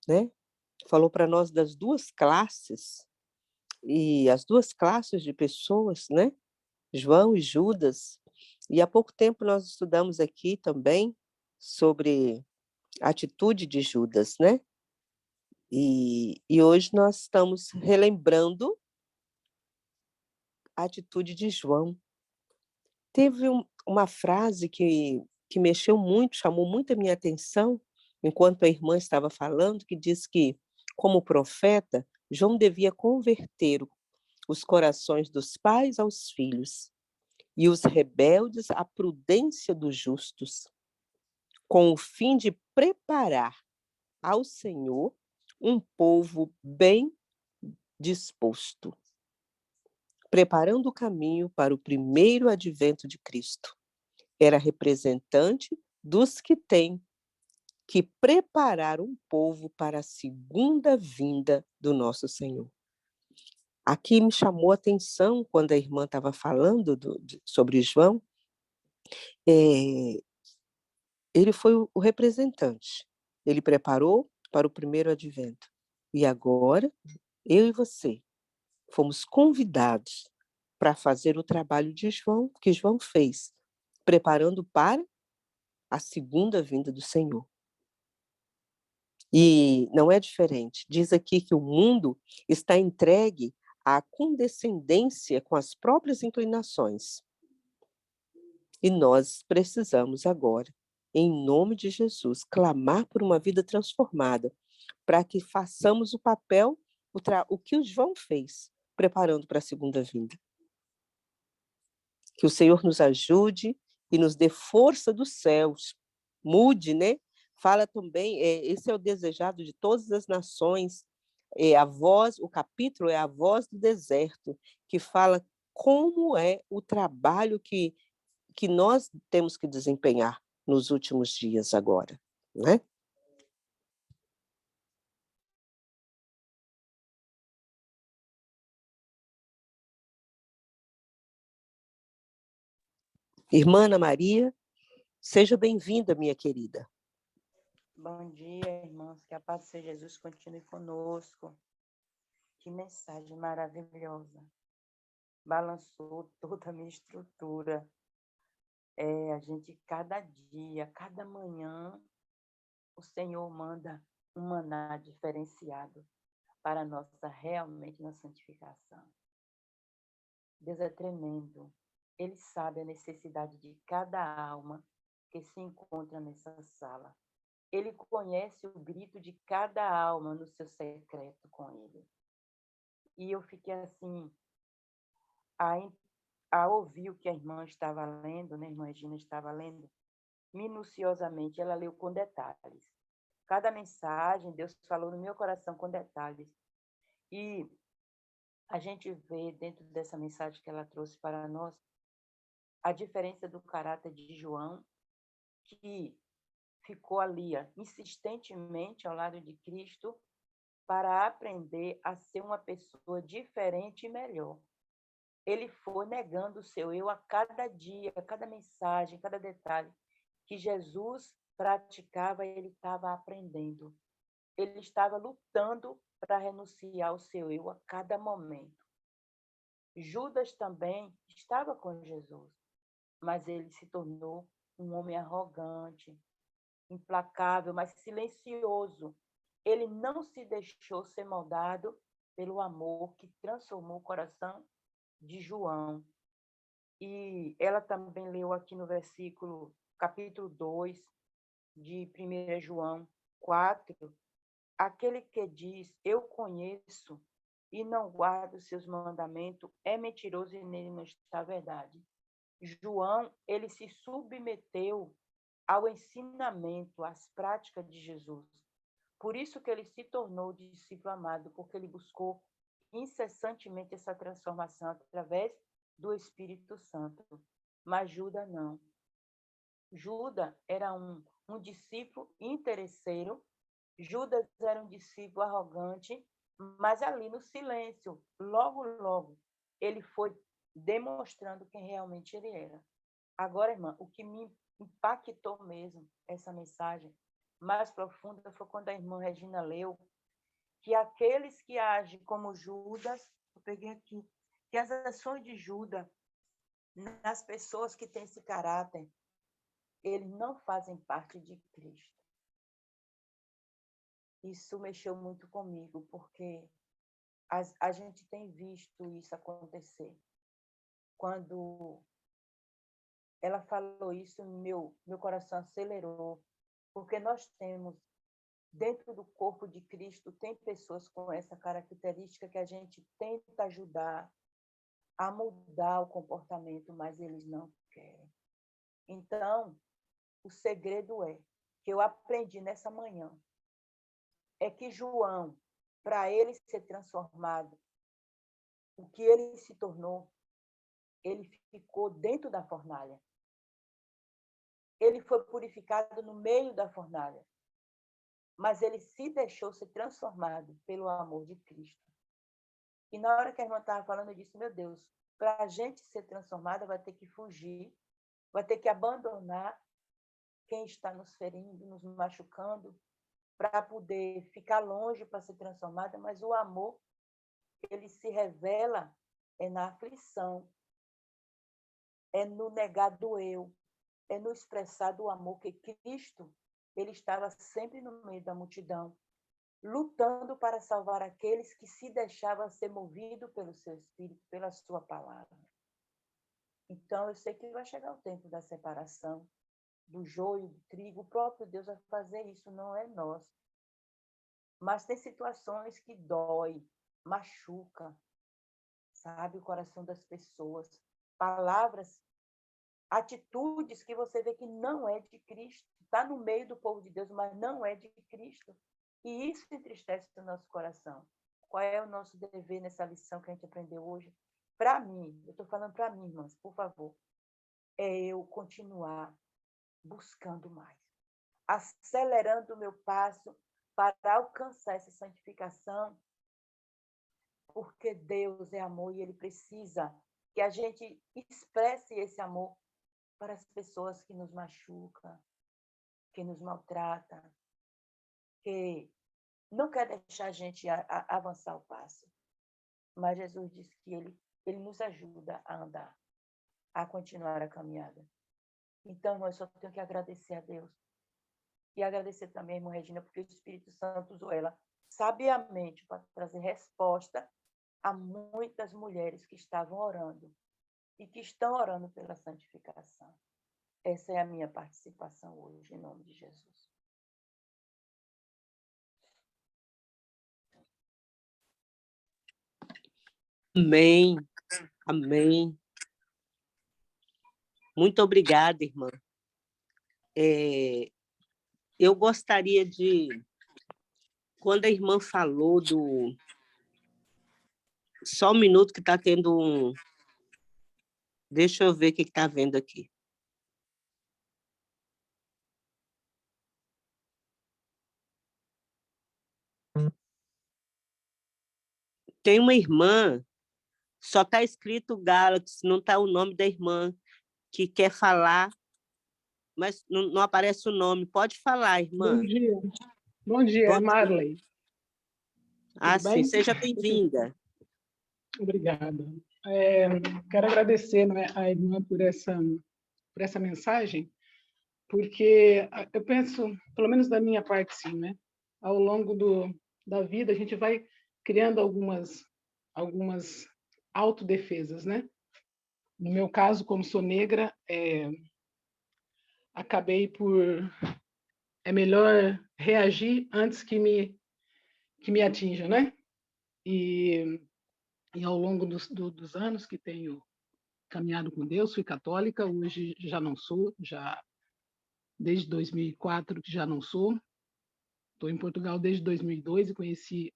né? Falou para nós das duas classes, e as duas classes de pessoas, né? João e Judas. E há pouco tempo nós estudamos aqui também sobre a atitude de Judas, né? E hoje nós estamos relembrando a atitude de João. Teve uma frase que mexeu muito, chamou muito a minha atenção, enquanto a irmã estava falando, que diz que, como profeta, João devia converter os corações dos pais aos filhos e os rebeldes à prudência dos justos, com o fim de preparar ao Senhor um povo bem disposto, preparando o caminho para o primeiro advento de Cristo. Era representante dos que têm que preparar um povo para a segunda vinda do nosso Senhor. Aqui me chamou a atenção, quando a irmã estava falando sobre João, ele foi o representante. Ele preparou para o primeiro advento. E agora, eu e você, fomos convidados para fazer o trabalho de João, que João fez, preparando para a segunda vinda do Senhor. E não é diferente. Diz aqui que o mundo está entregue à condescendência com as próprias inclinações. E nós precisamos agora, em nome de Jesus, clamar por uma vida transformada, para que façamos o papel, o que o João fez, preparando para a segunda vinda. Que o Senhor nos ajude e nos dê força dos céus. Mude, né? Fala também, esse é o desejado de todas as nações, o capítulo é a voz do deserto, que fala como é o trabalho que nós temos que desempenhar nos últimos dias agora, né? Irmã Ana Maria, seja bem-vinda, minha querida. Bom dia, irmãos. Que a paz de Jesus continue conosco. Que mensagem maravilhosa. Balançou toda a minha estrutura. A gente, cada dia, cada manhã, o Senhor manda um maná diferenciado para realmente nossa santificação. Deus é tremendo. Ele sabe a necessidade de cada alma que se encontra nessa sala. Ele conhece o grito de cada alma no seu secreto com ele. E eu fiquei assim, a ouvir o que a irmã estava lendo, né? A irmã Regina estava lendo, minuciosamente, ela leu com detalhes. Cada mensagem, Deus falou no meu coração com detalhes. E a gente vê dentro dessa mensagem que ela trouxe para nós a diferença do caráter de João, que ficou ali insistentemente ao lado de Cristo para aprender a ser uma pessoa diferente e melhor. Ele foi negando o seu eu a cada dia, a cada mensagem, a cada detalhe que Jesus praticava, ele estava aprendendo. Ele estava lutando para renunciar ao seu eu a cada momento. Judas também estava com Jesus, mas ele se tornou um homem arrogante, implacável, mas silencioso. Ele não se deixou ser moldado pelo amor que transformou o coração de João. E ela também leu aqui no versículo, capítulo 2, de 1 João 4, aquele que diz, eu conheço e não guarda os seus mandamentos, é mentiroso e nele não está a verdade. João, ele se submeteu ao ensinamento, às práticas de Jesus. Por isso que ele se tornou discípulo amado, porque ele buscou incessantemente essa transformação através do Espírito Santo. Mas Judas não. Judas era um discípulo interesseiro, Judas era um discípulo arrogante, mas ali no silêncio, logo, ele foi demonstrando quem realmente ele era. Agora, irmã, o que me impactou mesmo, essa mensagem mais profunda, foi quando a irmã Regina leu que aqueles que agem como Judas, eu peguei aqui, que as ações de Judas nas pessoas que têm esse caráter, eles não fazem parte de Cristo. Isso mexeu muito comigo, porque a gente tem visto isso acontecer. Quando ela falou isso, meu coração acelerou, porque nós temos, dentro do corpo de Cristo, tem pessoas com essa característica que a gente tenta ajudar a mudar o comportamento, mas eles não querem. Então, o segredo que eu aprendi nessa manhã, é que João, para ele ser transformado, o que ele se tornou, ele ficou dentro da fornalha. Ele foi purificado no meio da fornalha. Mas ele se deixou ser transformado pelo amor de Cristo. E na hora que a irmã estava falando, eu disse, meu Deus, para a gente ser transformada, vai ter que fugir, vai ter que abandonar quem está nos ferindo, nos machucando, para poder ficar longe para ser transformada, mas o amor, ele se revela na aflição, no negar do eu, no expressar do amor que Cristo, ele estava sempre no meio da multidão, lutando para salvar aqueles que se deixavam ser movidos pelo seu Espírito, pela sua palavra. Então, eu sei que vai chegar o tempo da separação do joio, do trigo, o próprio Deus vai fazer isso, não é nós. Mas tem situações que dói, machuca, sabe, o coração das pessoas. Palavras, atitudes que você vê que não é de Cristo. Está no meio do povo de Deus, mas não é de Cristo. E isso entristece o nosso coração. Qual é o nosso dever nessa lição que a gente aprendeu hoje? Para mim, eu estou falando para mim, irmãs, por favor, é eu continuar buscando mais, acelerando o meu passo para alcançar essa santificação, porque Deus é amor e Ele precisa que a gente expresse esse amor para as pessoas que nos machucam, que nos maltratam, que não quer deixar a gente avançar o passo. Mas Jesus disse que ele nos ajuda a andar, a continuar a caminhada. Então, eu só tenho que agradecer a Deus. E agradecer também a irmã Regina, porque o Espírito Santo usou ela sabiamente para trazer resposta a muitas mulheres que estavam orando e que estão orando pela santificação. Essa é a minha participação hoje, em nome de Jesus. Amém, amém. Muito obrigada, irmã. Eu gostaria de... Quando a irmã falou do... Só um minuto que está tendo um... Deixa eu ver o que está vendo aqui. Tem uma irmã, só está escrito Galaxy, não está o nome da irmã, que quer falar, mas não aparece o nome. Pode falar, irmã. Bom dia. Bom dia, Bom é dia. Marley. Ah, Tudo sim, bem? seja bem-vinda. Obrigada. Quero agradecer, né, a irmã por essa mensagem, porque eu penso, pelo menos da minha parte, sim, né? Ao longo da vida, a gente vai criando algumas autodefesas, né? No meu caso, como sou negra, acabei por... É melhor reagir antes que me atinja, né? E ao longo dos anos que tenho caminhado com Deus, fui católica, hoje já não sou, já desde 2004 que já não sou. Estou em Portugal desde 2002 e conheci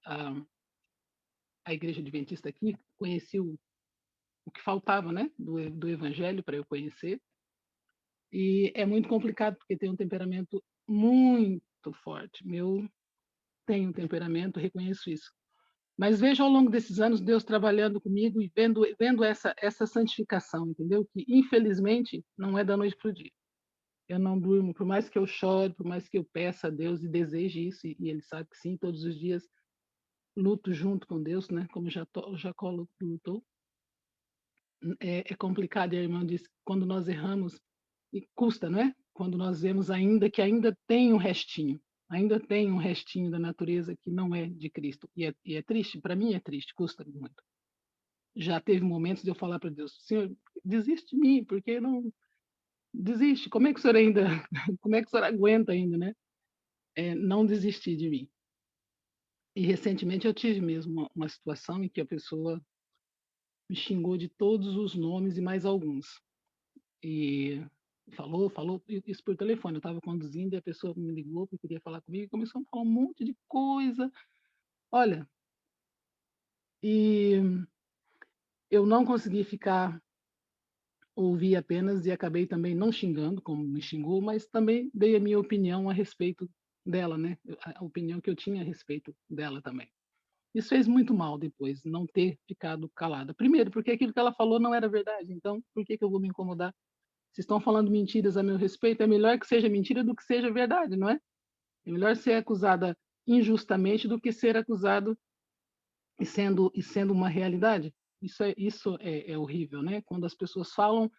a Igreja Adventista aqui, conheci o que faltava, né, do Evangelho para eu conhecer. E é muito complicado porque tem um temperamento muito forte. Meu tem um temperamento, reconheço isso. Mas vejo ao longo desses anos Deus trabalhando comigo e vendo essa santificação, entendeu? Que infelizmente não é da noite para o dia. Eu não durmo, por mais que eu chore, por mais que eu peça a Deus e deseje isso, e Ele sabe que sim, todos os dias luto junto com Deus, né? Como Jacó lutou. É complicado, e a irmã disse, quando nós erramos, e custa, não é? Quando nós vemos que ainda tem um restinho, da natureza que não é de Cristo. E é triste, para mim é triste, custa muito. Já teve momentos de eu falar para Deus, Senhor, desiste de mim, porque não... Desiste, como é que o senhor ainda... Como é que o senhor aguenta ainda, né? Não desistir de mim. E recentemente eu tive mesmo uma situação em que a pessoa me xingou de todos os nomes e mais alguns. E falou isso por telefone. Eu estava conduzindo e a pessoa me ligou porque queria falar comigo e começou a falar um monte de coisa. Olha, e eu não consegui ouvir apenas e acabei também não xingando, como me xingou, mas também dei a minha opinião a respeito dela, né? A opinião que eu tinha a respeito dela também. Isso fez muito mal depois, não ter ficado calada. Primeiro, porque aquilo que ela falou não era verdade. Então, por que eu vou me incomodar? Se estão falando mentiras a meu respeito, é melhor que seja mentira do que seja verdade, não é? É melhor ser acusada injustamente do que ser acusado e sendo uma realidade. Isso é horrível, né? Quando as pessoas falam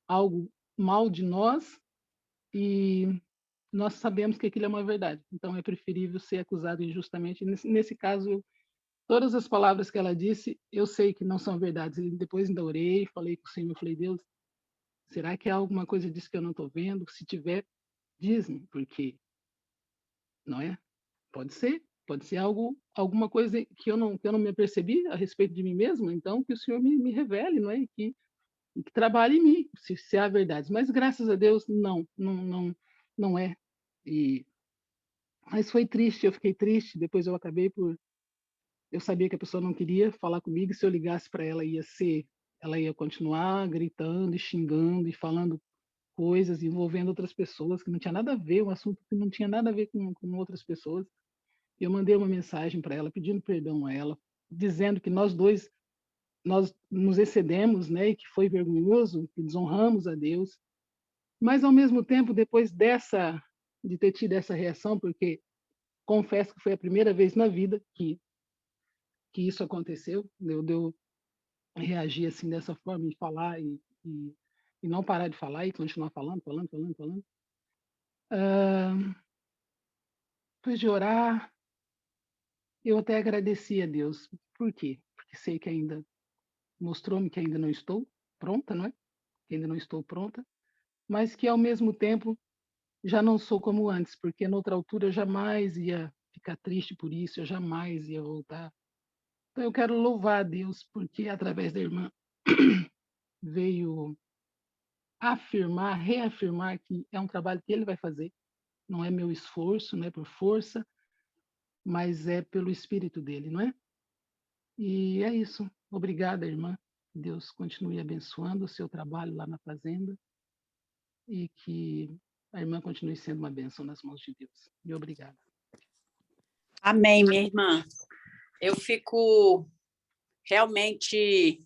algo mal de nós e nós sabemos que aquilo é uma verdade. Então, é preferível ser acusado injustamente. Nesse caso, todas as palavras que ela disse, eu sei que não são verdades. E depois ainda orei, falei com o Senhor, falei, Deus, será que há alguma coisa disso que eu não estou vendo? Se tiver, diz-me, porque, não é? Pode ser alguma coisa que eu não me apercebi a respeito de mim mesma, então que o Senhor me revele, não é? E que trabalhe em mim, se há verdades. Mas graças a Deus, não é. Mas foi triste, eu fiquei triste, depois eu acabei por... Eu sabia que a pessoa não queria falar comigo, e se eu ligasse para ela, ela ia continuar gritando e xingando e falando coisas envolvendo outras pessoas, que não tinha nada a ver, um assunto que não tinha nada a ver com outras pessoas. Eu mandei uma mensagem para ela, pedindo perdão a ela, dizendo que nós nos excedemos, né, e que foi vergonhoso, que desonramos a Deus. Mas, ao mesmo tempo, depois de ter tido essa reação, porque confesso que foi a primeira vez na vida que isso aconteceu, de eu reagir assim dessa forma e falar e não parar de falar e continuar falando. Depois de orar, eu até agradeci a Deus. Por quê? Porque sei que ainda mostrou-me que ainda não estou pronta, não é? Que ainda não estou pronta, mas que ao mesmo tempo já não sou como antes, porque noutra altura eu jamais ia ficar triste por isso, eu jamais ia voltar. Então eu quero louvar a Deus, porque através da irmã veio afirmar, reafirmar que é um trabalho que ele vai fazer. Não é meu esforço, não é por força, mas é pelo Espírito dele, não é? E é isso. Obrigada, irmã. Deus continue abençoando o seu trabalho lá na fazenda e que a irmã continue sendo uma bênção nas mãos de Deus. E obrigada. Amém, minha irmã. Eu fico realmente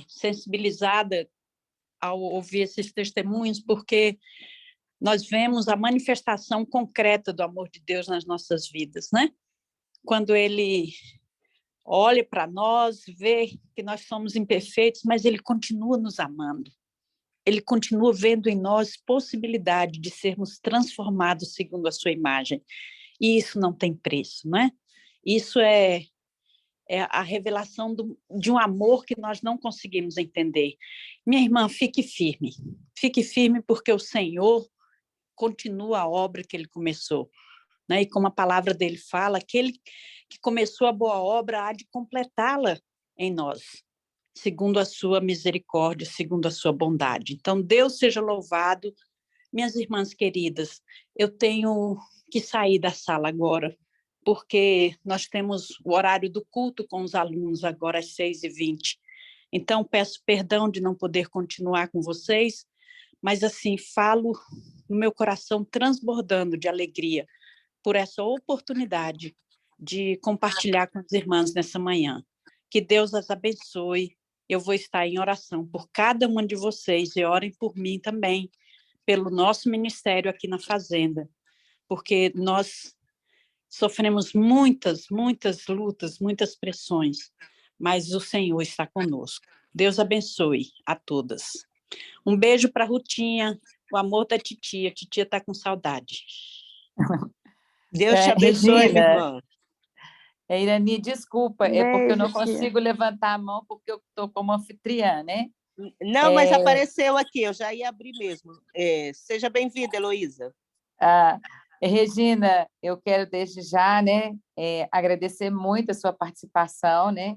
sensibilizada ao ouvir esses testemunhos, porque nós vemos a manifestação concreta do amor de Deus nas nossas vidas, né? Quando ele olha para nós, vê que nós somos imperfeitos, mas ele continua nos amando. Ele continua vendo em nós possibilidade de sermos transformados segundo a sua imagem. E isso não tem preço, não é? Isso é a revelação de um amor que nós não conseguimos entender. Minha irmã, fique firme porque o Senhor continua a obra que ele começou, né? E como a palavra dele fala, aquele que começou a boa obra há de completá-la em nós, segundo a sua misericórdia, segundo a sua bondade. Então, Deus seja louvado. Minhas irmãs queridas, eu tenho que sair da sala agora, porque nós temos o horário do culto com os alunos agora às 6h20. Então, peço perdão de não poder continuar com vocês, mas assim, falo no meu coração transbordando de alegria por essa oportunidade de compartilhar com as irmãs nessa manhã. Que Deus as abençoe. Eu vou estar em oração por cada uma de vocês e orem por mim também, pelo nosso ministério aqui na Fazenda, porque nós sofremos muitas lutas, muitas pressões, mas o Senhor está conosco. Deus abençoe a todas. Um beijo para a Rutinha, o amor da titia. A titia está com saudade. Deus te abençoe, Regina, irmã. Irani, desculpa, é porque eu não Beijo, tia. consigo levantar a mão porque eu estou como anfitriã, né? Não, mas apareceu aqui, eu já ia abrir mesmo. Seja bem-vinda, Heloísa. Regina, eu quero desde já, né, agradecer muito a sua participação, né?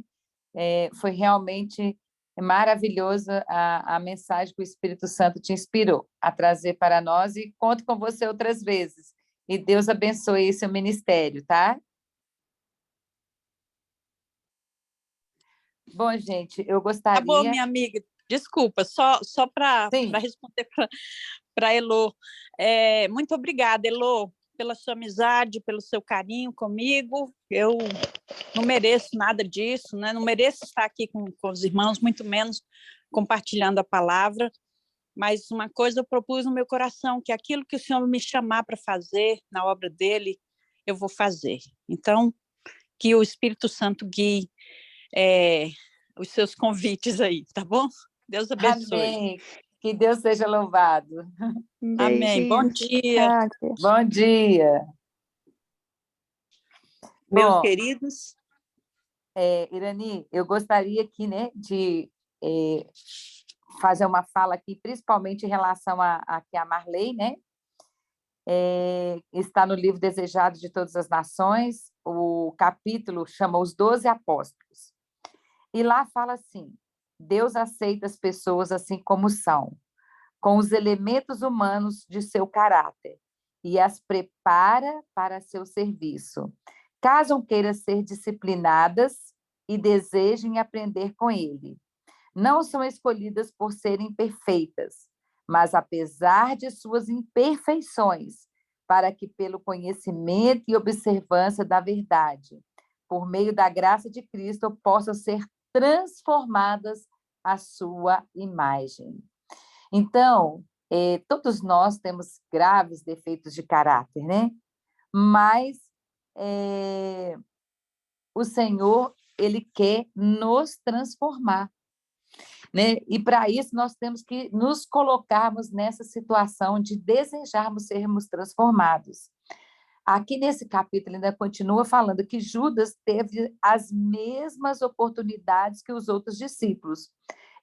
Foi realmente maravilhosa a mensagem que o Espírito Santo te inspirou a trazer para nós e conto com você outras vezes. E Deus abençoe seu ministério, tá? Bom, gente, eu gostaria... Tá bom, minha amiga. Desculpa, só para responder para a Elô. Muito obrigada, Elô, pela sua amizade, pelo seu carinho comigo. Eu não mereço nada disso, né? Não mereço estar aqui com os irmãos, muito menos compartilhando a palavra. Mas uma coisa eu propus no meu coração, que aquilo que o Senhor me chamar para fazer na obra dele, eu vou fazer. Então, que o Espírito Santo guie os seus convites aí, tá bom? Deus abençoe. Amém. Que Deus seja louvado. Amém. Bom dia. Tchau, tia. Bom dia. Meus Bom, queridos. Irani, eu gostaria aqui, né, de fazer uma fala aqui, principalmente em relação a Marley, né? Está no livro Desejado de Todas as Nações, o capítulo chama Os 12 Apóstolos. E lá fala assim: Deus aceita as pessoas assim como são, com os elementos humanos de seu caráter, e as prepara para seu serviço. Caso queiram ser disciplinadas e desejem aprender com ele. Não são escolhidas por serem perfeitas, mas apesar de suas imperfeições, para que pelo conhecimento e observância da verdade, por meio da graça de Cristo, possam ser transformadas à sua imagem. Então, todos nós temos graves defeitos de caráter, né? Mas o Senhor, ele quer nos transformar, né? E para isso nós temos que nos colocarmos nessa situação de desejarmos sermos transformados. Aqui nesse capítulo ainda continua falando que Judas teve as mesmas oportunidades que os outros discípulos,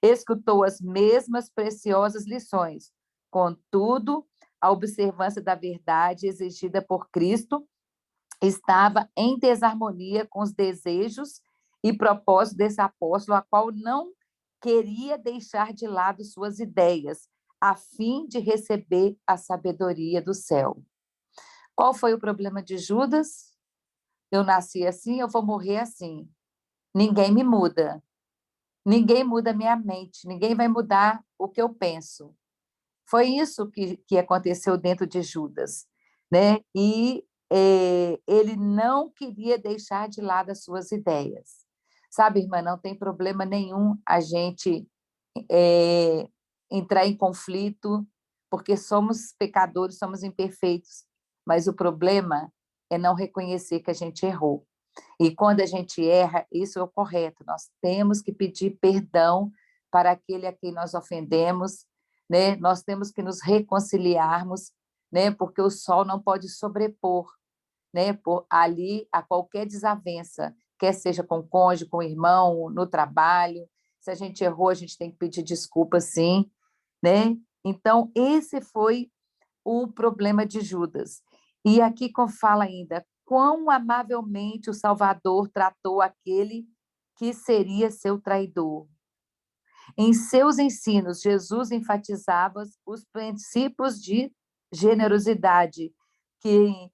escutou as mesmas preciosas lições. Contudo, a observância da verdade exigida por Cristo estava em desarmonia com os desejos e propósitos desse apóstolo, a qual não queria deixar de lado suas ideias, a fim de receber a sabedoria do céu. Qual foi o problema de Judas? Eu nasci assim, eu vou morrer assim. Ninguém me muda. Ninguém muda minha mente, ninguém vai mudar o que eu penso. Foi isso que aconteceu dentro de Judas, né? E ele não queria deixar de lado as suas ideias. Sabe, irmã, não tem problema nenhum a gente entrar em conflito, porque somos pecadores, somos imperfeitos, mas o problema é não reconhecer que a gente errou. E quando a gente erra, isso é o correto. Nós temos que pedir perdão para aquele a quem nós ofendemos, né? Nós temos que nos reconciliarmos, né? Porque o sol não pode sobrepor, né? Ali a qualquer desavença, quer seja com o cônjuge, com o irmão, no trabalho. Se a gente errou, a gente tem que pedir desculpa, sim, né? Então, esse foi o problema de Judas. E aqui fala ainda, quão amavelmente o Salvador tratou aquele que seria seu traidor. Em seus ensinos, Jesus enfatizava os princípios de generosidade, que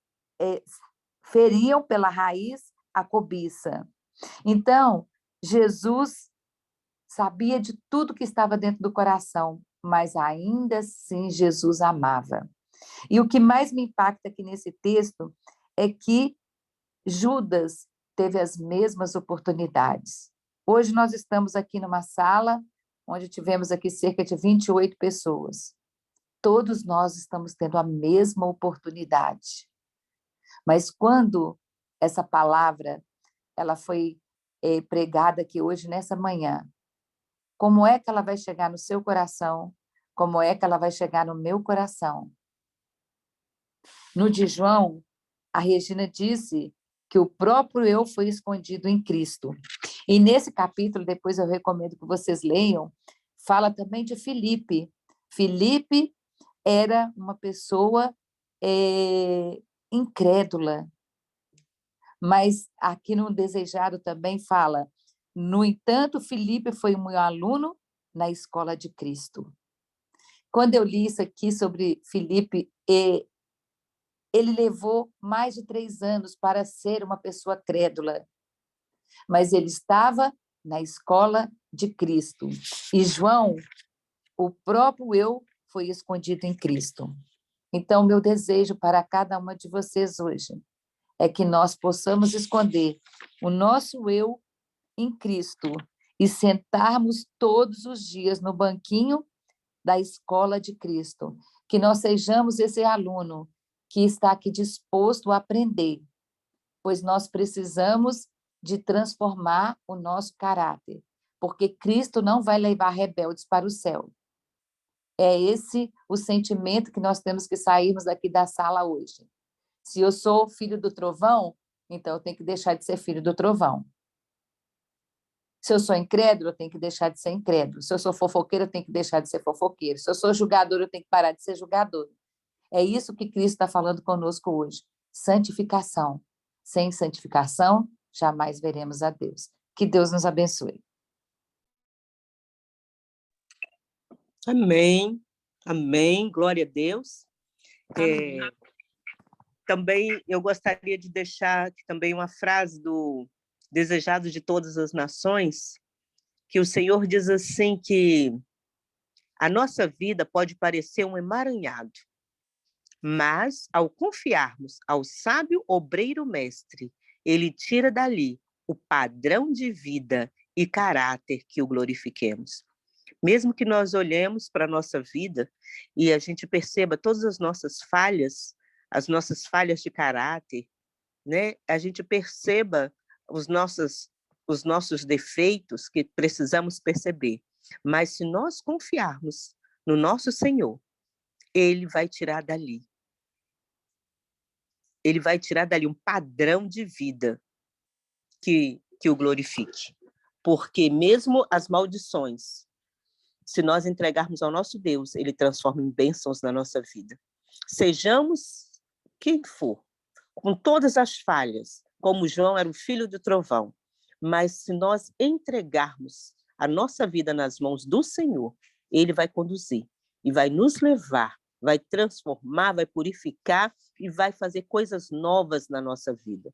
feriam pela raiz a cobiça. Então, Jesus sabia de tudo que estava dentro do coração, mas ainda assim Jesus amava. E o que mais me impacta aqui nesse texto é que Judas teve as mesmas oportunidades. Hoje nós estamos aqui numa sala onde tivemos aqui cerca de 28 pessoas. Todos nós estamos tendo a mesma oportunidade. Mas quando essa palavra ela foi pregada aqui hoje, nessa manhã, como é que ela vai chegar no seu coração? Como é que ela vai chegar no meu coração? No de João, a Regina disse que o próprio eu foi escondido em Cristo. E nesse capítulo, depois eu recomendo que vocês leiam, fala também de Filipe. Filipe era uma pessoa incrédula, mas aqui no Desejado também fala, no entanto, Filipe foi um meu aluno na escola de Cristo. Quando eu li isso aqui sobre Filipe, ele levou mais de 3 anos para ser uma pessoa crédula, mas ele estava na escola de Cristo. E João, o próprio eu, foi escondido em Cristo. Então, meu desejo para cada uma de vocês hoje é que nós possamos esconder o nosso eu em Cristo e sentarmos todos os dias no banquinho da escola de Cristo. Que nós sejamos esse aluno que está aqui disposto a aprender, pois nós precisamos de transformar o nosso caráter, porque Cristo não vai levar rebeldes para o céu. É esse o sentimento que nós temos que sairmos daqui da sala hoje. Se eu sou filho do trovão, então eu tenho que deixar de ser filho do trovão. Se eu sou incrédulo, eu tenho que deixar de ser incrédulo. Se eu sou fofoqueiro, eu tenho que deixar de ser fofoqueiro. Se eu sou julgador, eu tenho que parar de ser julgador. É isso que Cristo está falando conosco hoje. Santificação. Sem santificação, jamais veremos a Deus. Que Deus nos abençoe. Amém. Amém. Glória a Deus. Também eu gostaria de deixar aqui também uma frase do Desejado de Todas as Nações, que o Senhor diz assim que a nossa vida pode parecer um emaranhado, mas ao confiarmos ao sábio obreiro mestre, ele tira dali o padrão de vida e caráter que o glorifiquemos. Mesmo que nós olhemos para a nossa vida e a gente perceba todas as nossas falhas de caráter, né? A gente perceba os nossos defeitos que precisamos perceber. Mas se nós confiarmos no nosso Senhor, Ele vai tirar dali. Ele vai tirar dali um padrão de vida que o glorifique. Porque mesmo as maldições, se nós entregarmos ao nosso Deus, Ele transforma em bênçãos na nossa vida. Sejamos quem for, com todas as falhas, como João era o filho do trovão, mas se nós entregarmos a nossa vida nas mãos do Senhor, Ele vai conduzir e vai nos levar, vai transformar, vai purificar e vai fazer coisas novas na nossa vida.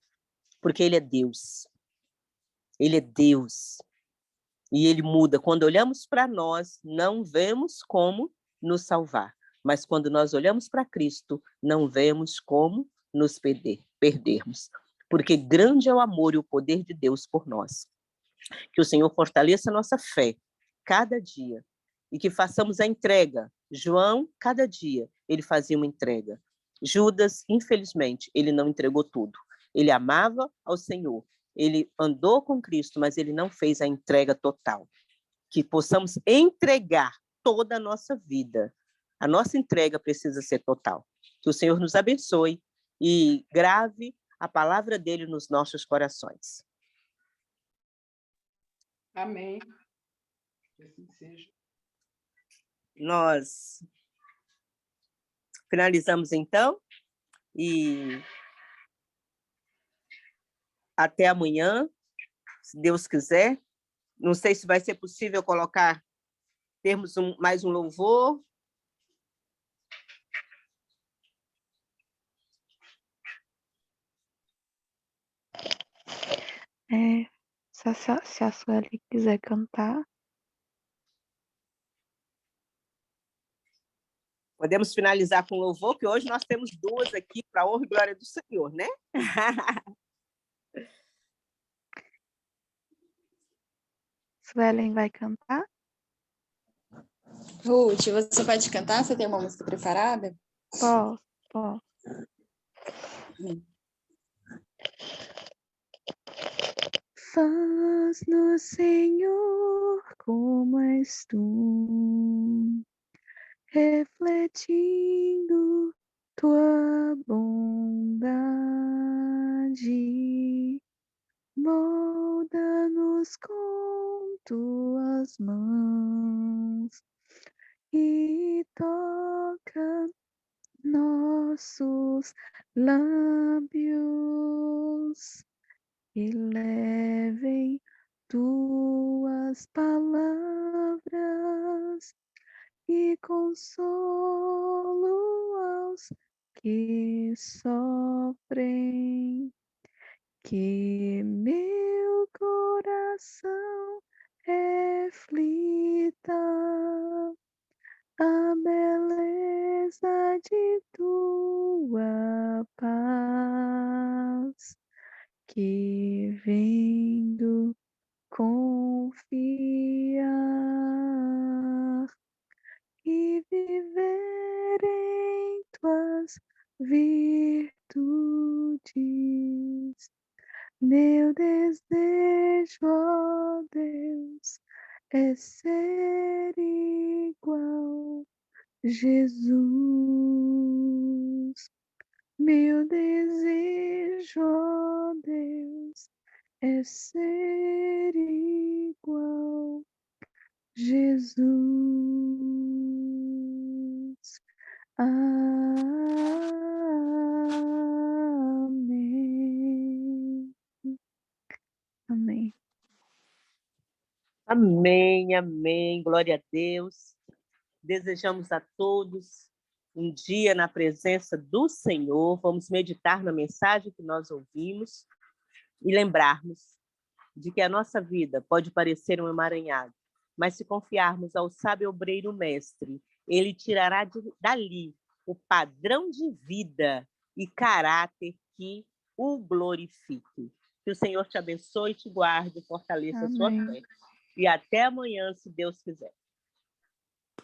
Porque Ele é Deus. Ele é Deus. E Ele muda. Quando olhamos para nós, não vemos como nos salvar. Mas quando nós olhamos para Cristo, não vemos como nos perdermos. Porque grande é o amor e o poder de Deus por nós. Que o Senhor fortaleça a nossa fé cada dia e que façamos a entrega. João, cada dia, ele fazia uma entrega. Judas, infelizmente, ele não entregou tudo. Ele amava ao Senhor, ele andou com Cristo, mas ele não fez a entrega total. Que possamos entregar toda a nossa vida. A nossa entrega precisa ser total. Que o Senhor nos abençoe e grave a palavra dele nos nossos corações. Amém. Que assim seja. Nós finalizamos, então, e até amanhã, se Deus quiser. Não sei se vai ser possível termos mais um louvor. Se a Sueli quiser cantar. Podemos finalizar com louvor, que hoje nós temos duas aqui para a honra e glória do Senhor, né? Suelen vai cantar? Ruth, você pode cantar? Você tem uma música preparada? Posso. Faz-nos, Senhor, como és tu, refletindo tua bondade, molda-nos com tuas mãos e toca nossos lábios e levem tuas palavras e consolo aos que sofrem, que meu coração reflita a beleza de tua paz, que vendo confiar e viver em tuas virtudes. Meu desejo, ó Deus, é ser igual Jesus. Meu desejo, ó Deus, é ser igual Jesus. Amém. Amém. Amém, amém. Glória a Deus. Desejamos a todos um dia na presença do Senhor. Vamos meditar na mensagem que nós ouvimos e lembrarmos de que a nossa vida pode parecer um emaranhado, mas se confiarmos ao sábio obreiro mestre, ele tirará dali o padrão de vida e caráter que o glorifique. Que o Senhor te abençoe, te guarde, fortaleça a sua fé. E até amanhã, se Deus quiser.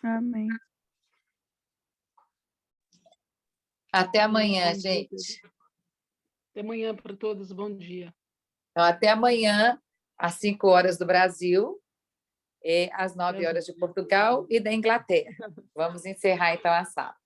Amém. Até amanhã, gente. Até amanhã para todos, bom dia. Então, até amanhã, às 5 horas do Brasil, e às 9 horas de Portugal e da Inglaterra. Vamos encerrar, então, a sala.